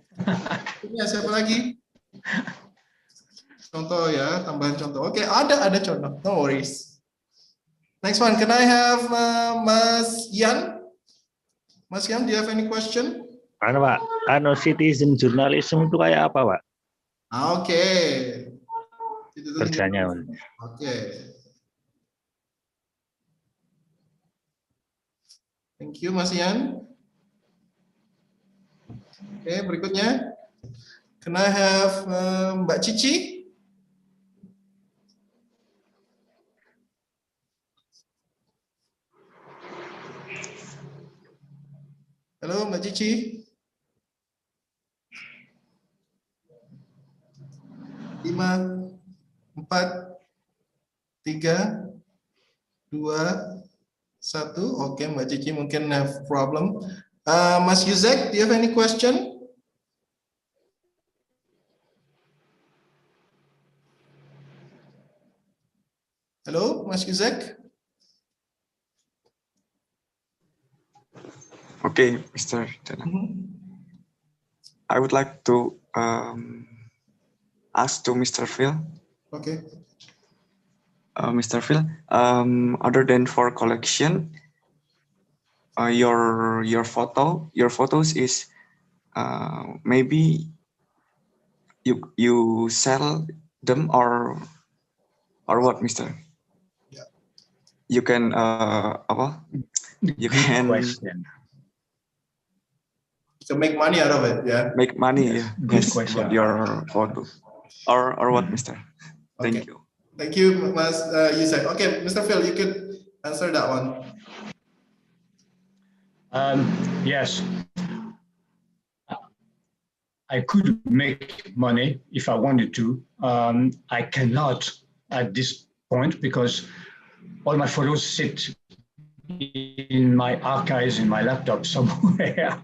Ini siapa lagi? Contoh ya, tambahan contoh. Oke, ada contoh. No worries. Next one, can I have Mas Yan? Mas Yan, do you have any question? Pak, citizen journalism itu kayak apa, Pak? Oke. Kerjanya. Oke. Thank you, Mas Yan. Oke, berikutnya. Can I have Mbak Cici? Halo, Mbak Cici. 5, 4, 3, 2, 1. Oke, Mbak Cici mungkin have problem. Mas Yuzek, do you have any question? Halo, Mas Yuzek. Okay, Mr. Dana. I would like to ask to Mr. Phil. Okay. Mr. Phil, other than for collection, your photos is maybe you sell them or what, Mr. Yeah. You can you can to make money out of it, yeah. Make money, yeah. Yes, question. Your photo, or what, Mr. Thank you. Thank you, Mas Yuzek. Okay, Mr. Phil, you could answer that one. Yes, I could make money if I wanted to. I cannot at this point because all my photos sit in my archives in my laptop somewhere,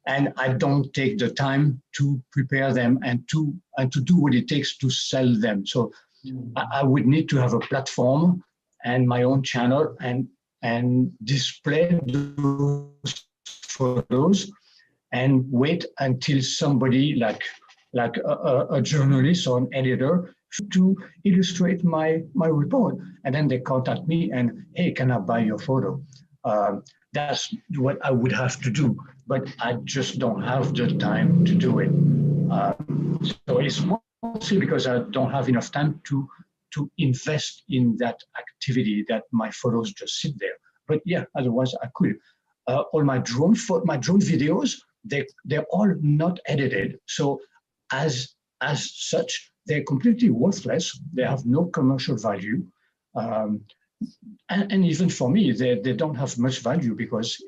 and I don't take the time to prepare them and to do what it takes to sell them. So I would need to have a platform and my own channel and display those photos and wait until somebody like a journalist or an editor to illustrate my report, and then they contact me and, hey, can I buy your photo? That's what I would have to do, but I just don't have the time to do it. So it's mostly because I don't have enough time to invest in that activity that my photos just sit there. But yeah, otherwise I could. All my drone videos, they're all not edited. So as such, they're completely worthless. They have no commercial value. And even for me, they don't have much value because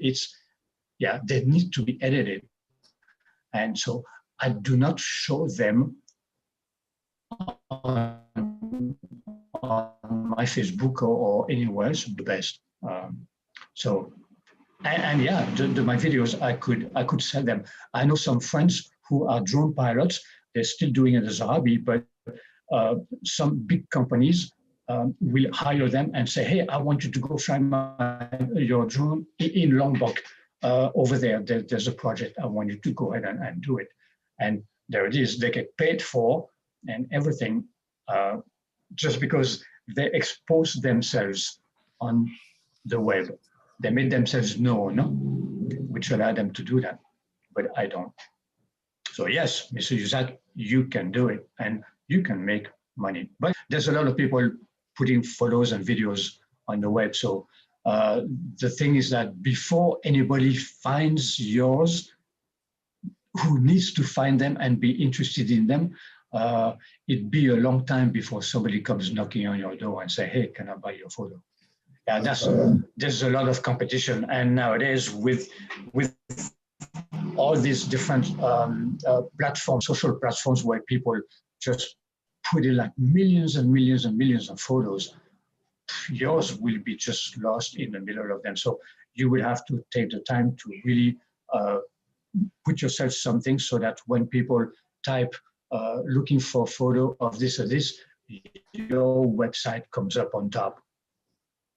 they need to be edited. And so I do not show them on my Facebook or anywhere else the best. My videos, I could sell them. I know some friends who are drone pilots. They're still doing it as a hobby, but some big companies will hire them and say, hey, I want you to go fly your drone in Lombok over there. There's a project. I want you to go ahead and do it. And there it is. They get paid for and everything just because they expose themselves on the web. They made themselves known, which allowed them to do that, but I don't. So yes, Mr. Yuzak, you can do it and you can make money. But there's a lot of people putting photos and videos on the web. So the thing is that before anybody finds yours, who needs to find them and be interested in them, it'd be a long time before somebody comes knocking on your door and say, hey, can I buy your photo? Yeah, there's a lot of competition. And nowadays with all these different platforms, social platforms where people just put in like millions and millions and millions of photos, yours will be just lost in the middle of them. So you will have to take the time to really put yourself something so that when people type looking for a photo of this or this, your website comes up on top.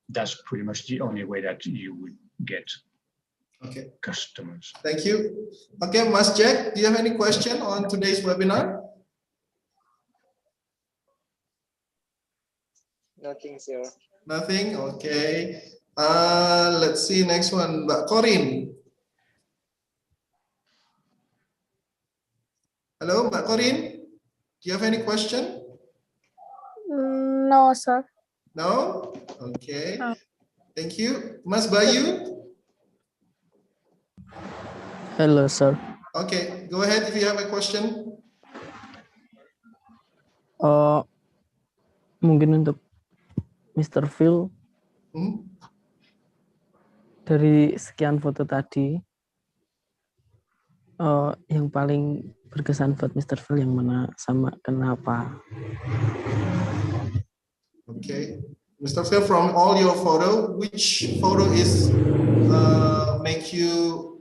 That's pretty much the only way that you would get customers. Thank you. Okay, Mas Jack, do you have any question on today's webinar? Nothing, sir. Nothing? Okay. Let's see next one. Mbak Corin. Hello, Mbak Corin. Do you have any question? No, sir. No? Okay. Thank you. Mas Bayu? Hello, sir. Okay, go ahead if you have a question. Mungkin untuk Mr. Phil, dari sekian foto tadi, yang paling berkesan buat Mr. Phil yang mana sama kenapa? Okay, Mr. Phil, from all your photo, which photo is make you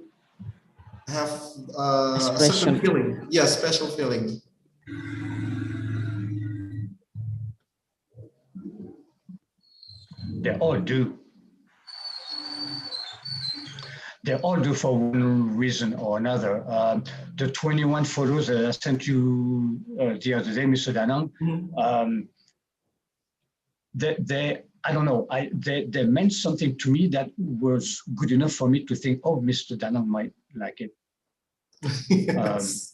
have a certain feeling? Yeah, special feeling. They all do. They all do for one reason or another. The 21 photos that I sent you the other day, Mr. Danang, I don't know, they meant something to me that was good enough for me to think, oh, Mr. Danang might like it. Yes.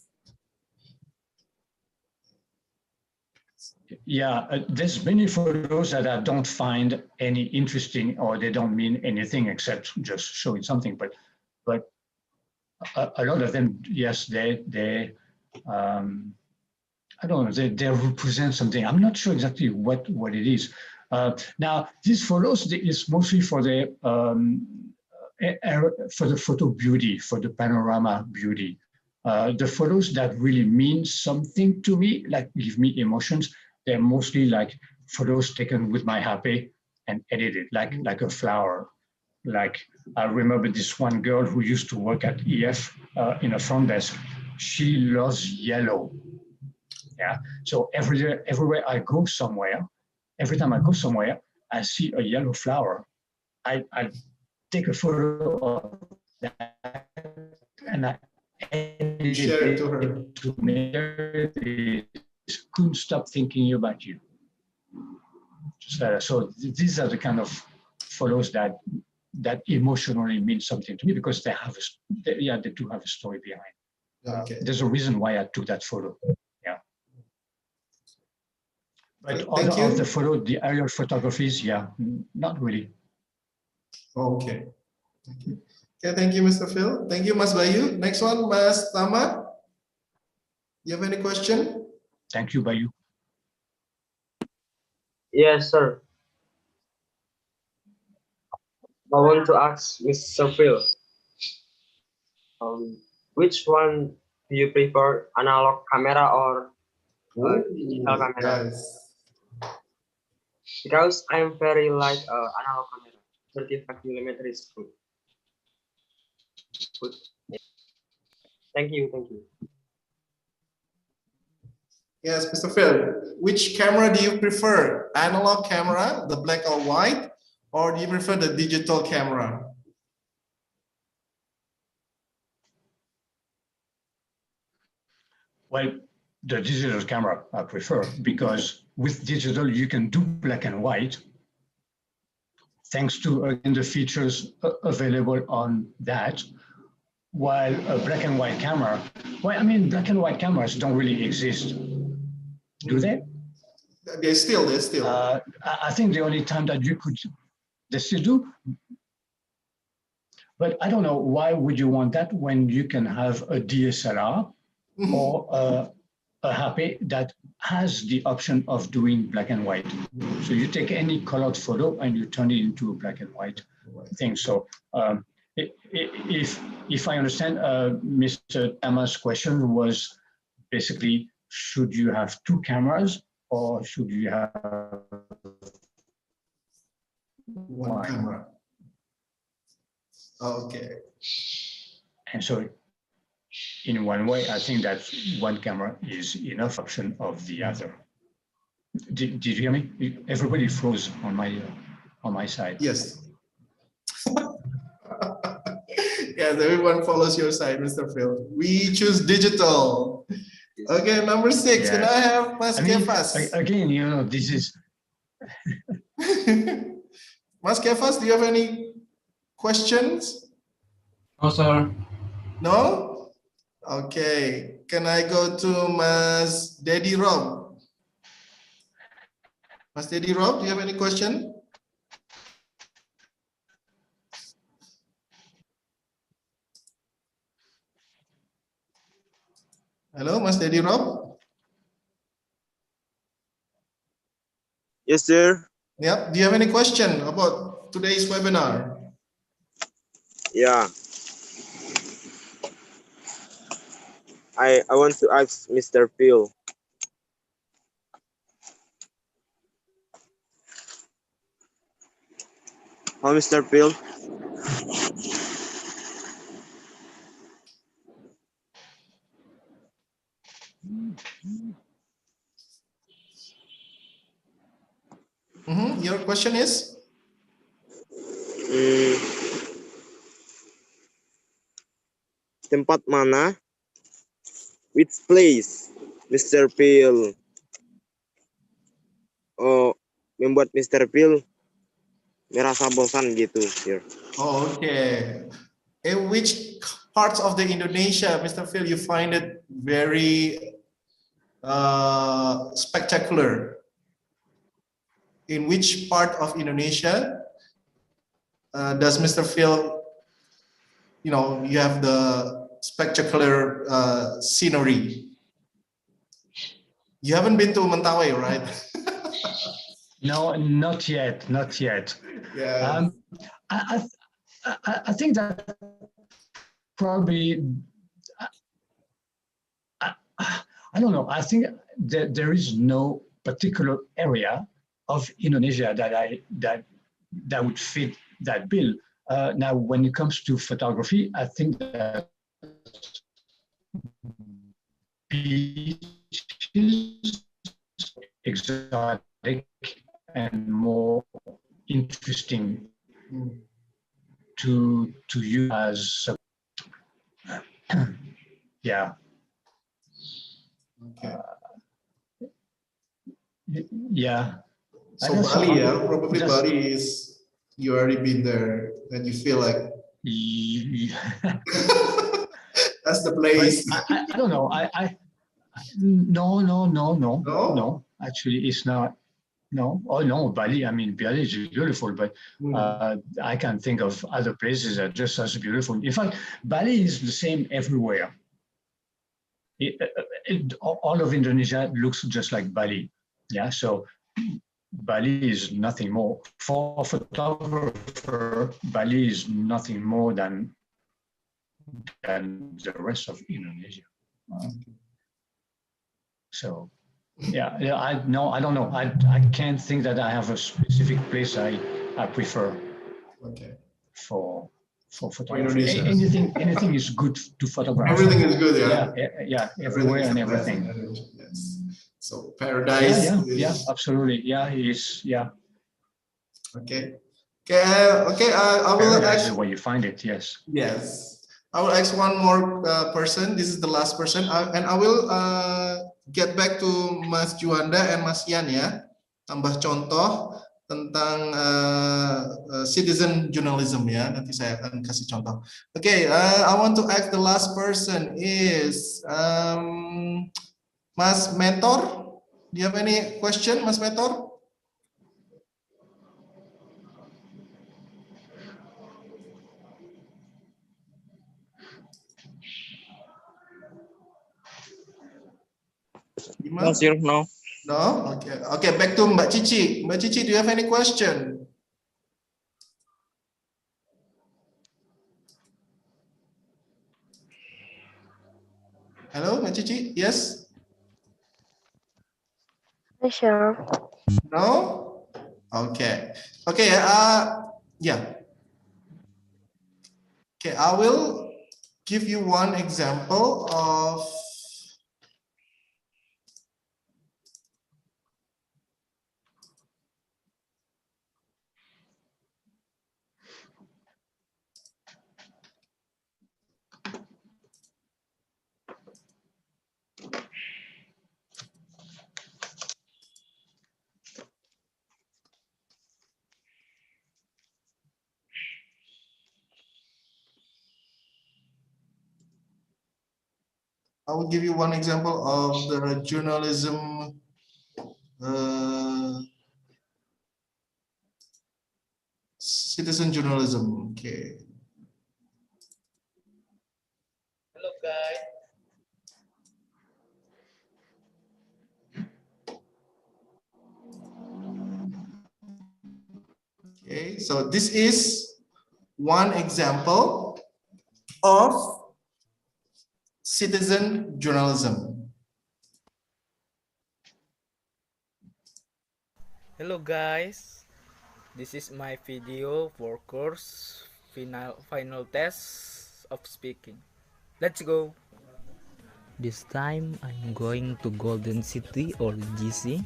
There's many photos that I don't find any interesting, or they don't mean anything except just showing something. But a lot of them, yes, they I don't know, they represent something. I'm not sure exactly what it is. Now, these photos is mostly for the photo beauty, for the panorama beauty. The photos that really mean something to me, like give me emotions, they're mostly like photos taken with my happy and edited, like a flower. Like I remember this one girl who used to work at EF in a front desk. She loves yellow. Yeah. So everywhere I go somewhere, every time I go somewhere, I see a yellow flower. I take a photo of that and I share it to her. To make her couldn't stop thinking about you. So these are the kind of photos that emotionally mean something to me, because they do have a story behind. Okay. There's a reason why I took that photo. Yeah. But Thank you. of the photo, the aerial photographies, not really. Okay. Thank you. Okay, thank you, Mr. Phil. Thank you, Mas Bayu. Next one, Mas Tama. You have any question? Thank you, Bayu. Yes, sir. I want to ask Mr. Phil, which one do you prefer, analog camera or digital camera? Yes. Because I'm very like analog camera, 35mm is good. Good. Thank you. Yes, Mr. Phil, which camera do you prefer? Analog camera, the black or white, or do you prefer the digital camera? Well, the digital camera I prefer, because with digital you can do black and white thanks to again the features available on that. While a black and white camera, well, I mean, black and white cameras don't really exist, do they? They still. I think the only time that you could, they still do. But I don't know, why would you want that when you can have a DSLR or a HP that has the option of doing black and white. So you take any colored photo and you turn it into a black and white thing. So if I understand, Mr. Tama's question was basically, should you have two cameras or should you have one camera? Okay. And so in one way, I think that one camera is enough option of the other. Did you hear me? Everybody froze on my side. Yes. Yes, everyone follows your side, Mr. Phil. We choose digital. Okay, number 6. Can I have Mas Kefas? Again, you know, this is. Mas Kefas, do you have any questions? No, sir. No? Okay. Can I go to Mas Daddy Rob? Mas Daddy Rob, do you have any question? Hello, Mas Daddy Rob? Yes, sir. Yep. Do you have any question about today's webinar? Yeah. I want to ask Mr. Phil. How, Mr. Phil? Your question is? Tempat mana? Which place, Mr. Phil? Oh, membuat Mr. Phil merasa bosan gitu, sir. Oh, okay. In which parts of the Indonesia, Mr. Phil, you find it very spectacular? In which part of Indonesia does Mr. Phil, you have the spectacular scenery? You haven't been to Mentawai, right? No, not yet. Yeah. I think that probably, I don't know. I think that there is no particular area of Indonesia that would fit that bill. Now, when it comes to photography, I think that beaches, exotic and more interesting to you as yeah. Okay. Yeah. So Bali, probably Bali is, you already been there and you feel like that's the place. I don't know. No. Actually, it's not. No. Oh no, Bali. I mean, Bali is beautiful, but I can think of other places that are just as beautiful. In fact, Bali is the same everywhere. All of Indonesia looks just like Bali. Yeah. So Bali is nothing more. For a photographer, Bali is nothing more than the rest of Indonesia. So, yeah, I don't know. I can't think that I have a specific place I prefer. Okay. For photography. Indonesia. Anything is good to photograph. Everything is good, yeah. Yeah, everywhere and everything. Yes. So paradise. Yeah, absolutely. Yeah, it is. Yeah. Okay. I will paradise ask. is where you find it. Yes. Yes. I will ask one more person. This is the last person, and I will get back to Mas Juanda and Mas Yan ya. Tambah contoh tentang citizen journalism ya. Nanti saya akan kasih contoh. Okay, I want to ask the last person is Mas Mentor. Do you have any question, Mas Mentor? No, sir, no. No? Okay. Okay, back to Mbak Cici. Mbak Cici, do you have any question? Hello, Mbak Cici? Yes? Sure. No? Okay. Okay, yeah. Okay, I will give you one example of I will give you one example of the journalism citizen journalism. Okay. Hello, guys. Okay, so this is one example of citizen journalism. Hello guys, this is my video for course final test of speaking. Let's go. This time I'm going to Golden City or GC.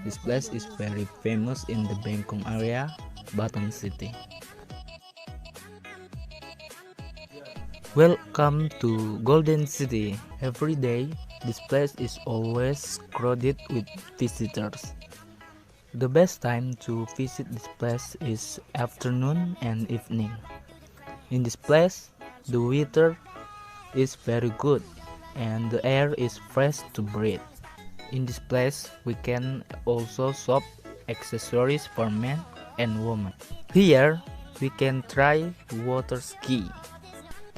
This place is very famous in the Bangkok area, Batam City. Welcome to Golden City. Every day, this place is always crowded with visitors. The best time to visit this place is afternoon and evening. In this place, the weather is very good and the air is fresh to breathe. In this place, we can also shop accessories for men and women. Here, we can try water ski.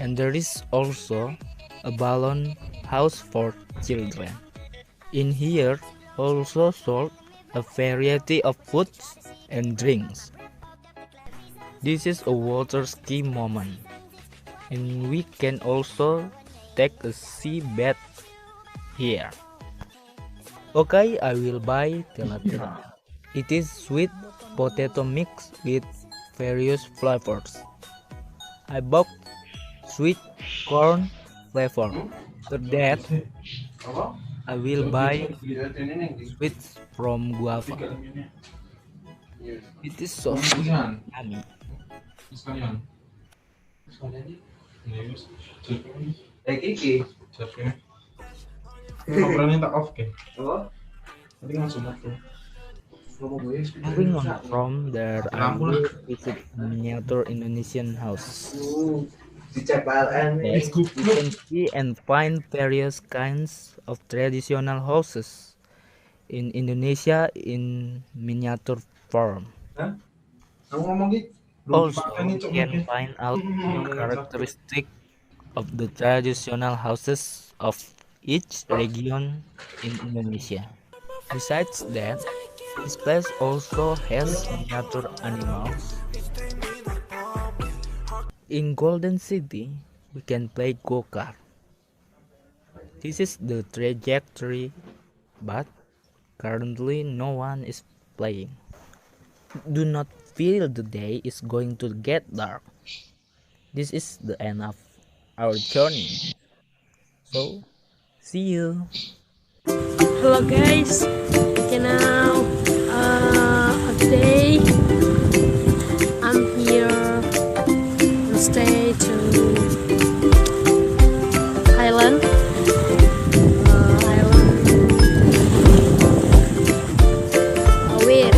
And there is also a balloon house for children. In here also sold a variety of foods and drinks. This is a water ski moment. And we can also take a sea bath here. Okay, I will buy tela-tela. It is sweet potato mix with various flavors. I bought sweet corn flavor. After that, I will buy sweets from guava. It is so sweet, yummy. Moving on from there, I will visit miniature Indonesian house. There you can see and find various kinds of traditional houses in Indonesia in miniature form. Also, you can find out the characteristic of the traditional houses of each region in Indonesia. Besides that, this place also has miniature animals. In Golden City, we can play go-kart. This is the trajectory, but currently no one is playing. Do not feel the day is going to get dark. This is the end of our journey. So, see you. Hello guys, okay now today I'm here to stay to Thailand. Wait.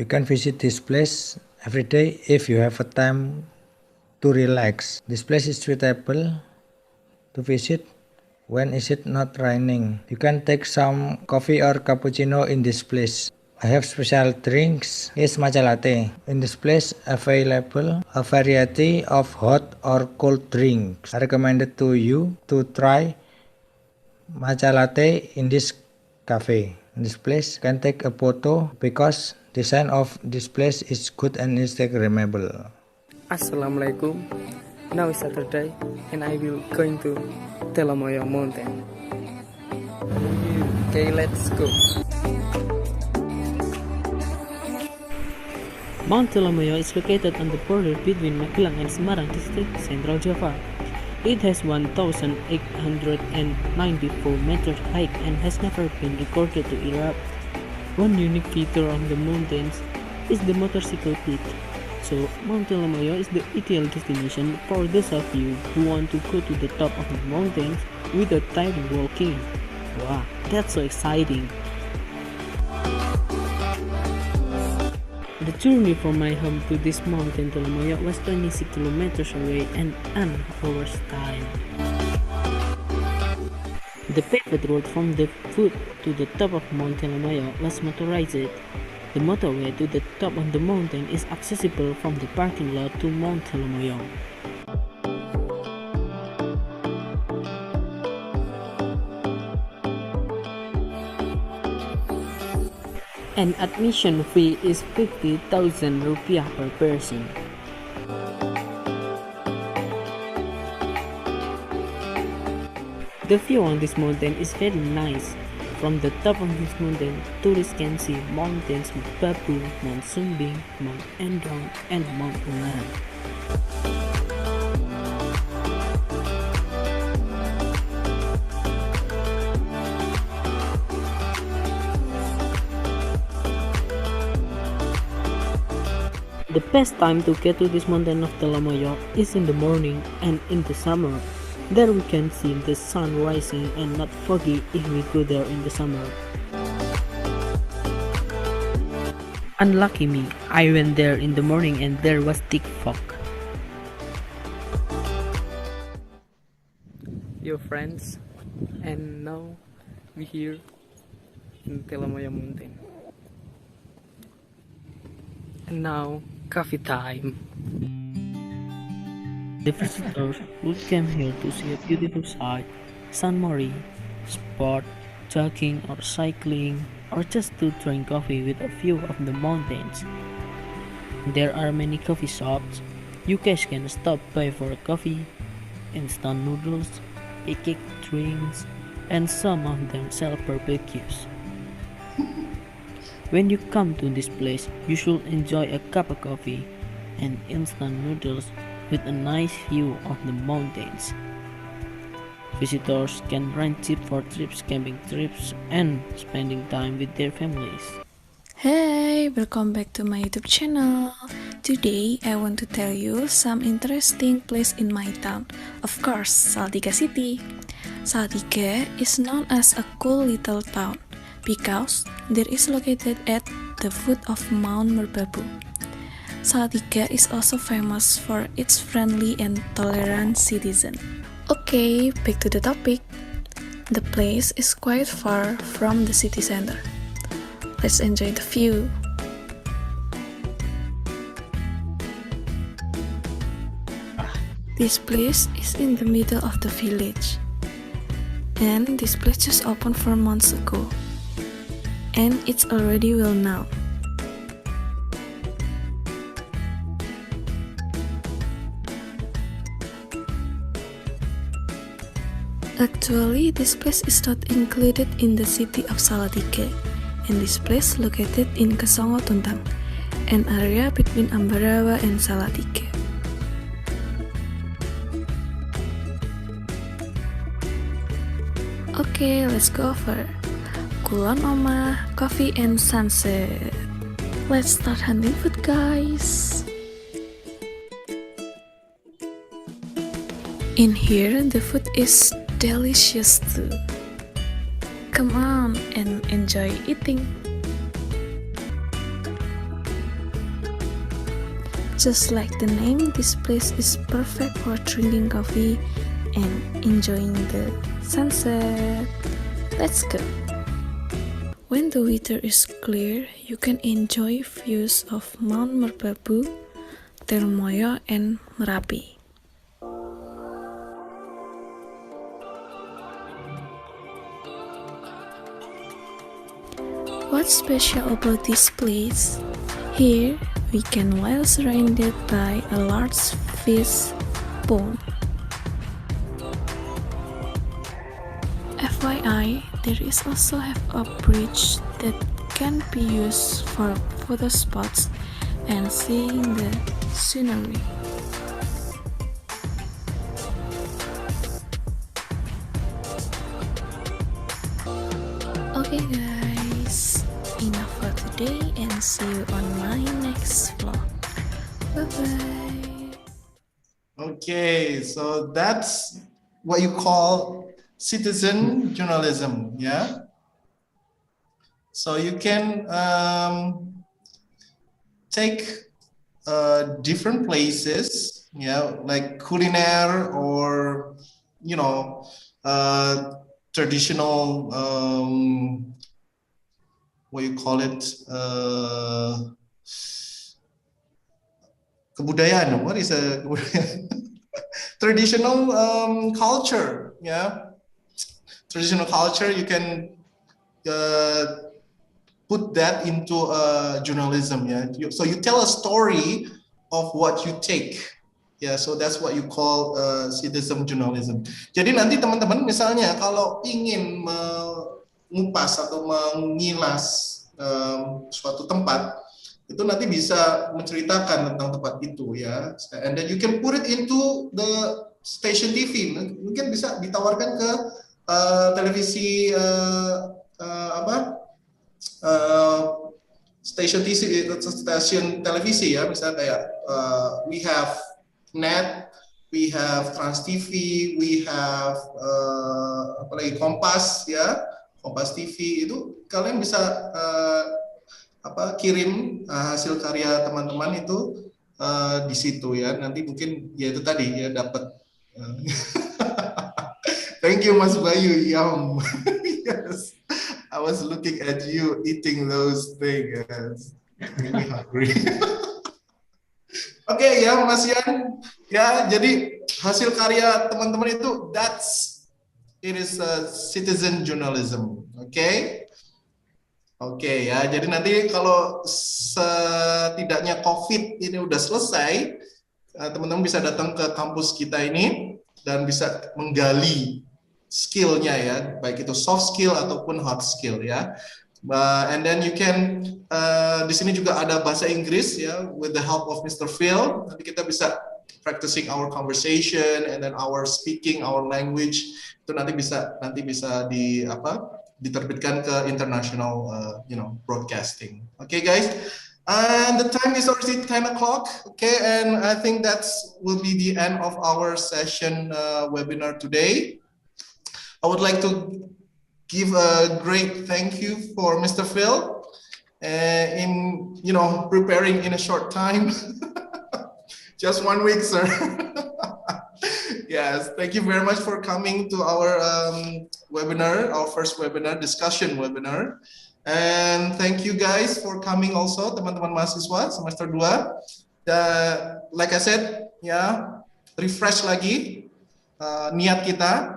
can visit this place every day if you have a time to relax. This place is suitable to visit when is it not raining. You can take some coffee or cappuccino in this place. I have special drinks is matcha latte. In this place available a variety of hot or cold drinks. I recommended to you to try matcha latte in this cafe. In this place you can take a photo because design of this place is good and Instagrammable. Assalamualaikum. Now is Saturday and I will going to Telomoyo Mountain. Okay, let's go. Mount Telomoyo is located on the border between Magelang and Semarang district, Central Java. It has 1,894 meters height and has never been recorded to erupt. One unique feature of the mountains is the motorcycle pit. So, Mount Telomoyo is the ideal destination for those of you who want to go to the top of the mountains without tiring walking. Wow, that's so exciting! The journey from my home to this mountain Telomoyo was 26 kilometers away and an hour's time. The paved road from the foot to the top of Mount Telomoyo was motorized. The motorway to the top of the mountain is accessible from the parking lot to Mount Telomoyo. An admission fee is 50,000 rupiah per person. The view on this mountain is very nice. From the top of this mountain, tourists can see mountains Mount Babu, Mount Sumbing, Mount Endong, and Mount Ungaran. The best time to get to this mountain of Telomoyo is in the morning and in the summer. There we can see the sun rising and not foggy if we go there in the summer. Unlucky me, I went there in the morning and there was thick fog. Yo friends, and now we here in Telomoyo mountain. And now coffee time. The visitors would come here to see a beautiful sight, San Mori, sport, jogging or cycling, or just to drink coffee with a view of the mountains. There are many coffee shops. You guys can stop by for a coffee, instant noodles, pancake drinks, and some of them sell barbecues. When you come to this place, you should enjoy a cup of coffee and instant noodles with a nice view of the mountains. Visitors can rent jeep for trips, camping trips, and spending time with their families. Hey, welcome back to my YouTube channel. Today I want to tell you some interesting place in my town. Of course, Salatiga City. Salatiga is known as a cool little town because there is located at the foot of Mount Merbabu. Salatiga is also famous for its friendly and tolerant citizen. Okay, back to the topic. The place is quite far from the city center. Let's enjoy the view. This place is in the middle of the village. And this place just opened 4 months ago. And it's already well known. Actually, this place is not included in the city of Salatiga, and this place located in Kesongo Tuntang, an area between Ambarawa and Salatiga. Okay, let's go over. Kulon Omah, coffee and sunset. Let's start hunting food, guys. In here, the food is delicious too. Come on and enjoy eating. Just like the name, this place is perfect for drinking coffee and enjoying the sunset. Let's go! When the weather is clear, you can enjoy views of Mount Merbabu, Terumoyo, and Merapi. What's special about this place? Here, we can while surrounded by a large fish pond. FYI, there is also have a bridge that can be used for photo spots and seeing the scenery. Okay guys, enough for today and see you on my next vlog. Bye bye. Okay, so that's what you call citizen journalism, yeah? So you can take different places, yeah, like culinary or, you know, traditional, what you call it, kebudayaan. What is a traditional culture? Yeah, traditional culture. You can put that into journalism. Yeah, so you tell a story of what you take. Yeah, so that's what you call citizen journalism. Jadi nanti teman-teman misalnya kalau ingin mengupas atau mengilas suatu tempat, itu nanti bisa menceritakan tentang tempat itu ya. And then you can put it into the station TV. Mungkin bisa ditawarkan ke televisi stasiun televisi ya. Misalnya kayak we have Net, we have Trans TV, we have apalagi Kompas ya, Kompas TV. Itu kalian bisa kirim hasil karya teman-teman itu di situ ya. Nanti mungkin ya itu tadi ya dapat. Thank you Mas Bayu. Yum. Yes, I was looking at you eating those things. Really hungry. Oke ya Mas Yan, ya jadi hasil karya teman-teman itu it is a citizen journalism, oke? Oke ya, jadi nanti kalau setidaknya COVID ini udah selesai, teman-teman bisa datang ke kampus kita ini dan bisa menggali skillnya ya, baik itu soft skill ataupun hard skill ya. And then you can di sini juga ada bahasa Inggris ya, with the help of Mr. Phil. Nanti kita bisa practicing our conversation and then our speaking, our language itu nanti bisa diterbitkan ke international broadcasting. Okay guys, and the time is already 10 o'clock. Okay, and I think that will be the end of our session webinar today. I would like to give a great thank you for Mr. Phil in preparing in a short time. Just 1 week, sir. Yes, thank you very much for coming to our webinar, our first webinar, discussion webinar. And thank you guys for coming also, teman-teman mahasiswa semester 2. Like I said, ya, refresh lagi niat kita,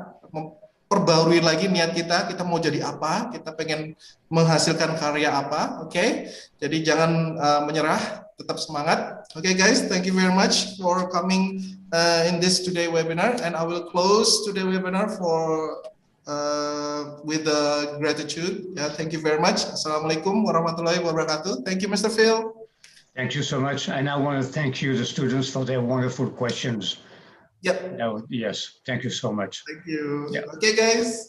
perbarui lagi niat kita mau jadi apa, kita pengen menghasilkan karya apa, oke? Jadi jangan menyerah, tetap semangat. Okay guys, thank you very much for coming in this today webinar, and I will close today webinar with gratitude. Yeah, thank you very much. Assalamualaikum warahmatullahi wabarakatuh. Thank you, Mr. Phil. Thank you so much, and I want to thank you, the students, for their wonderful questions. Yep. Yes, thank you so much. Thank you. Yeah. Okay, guys.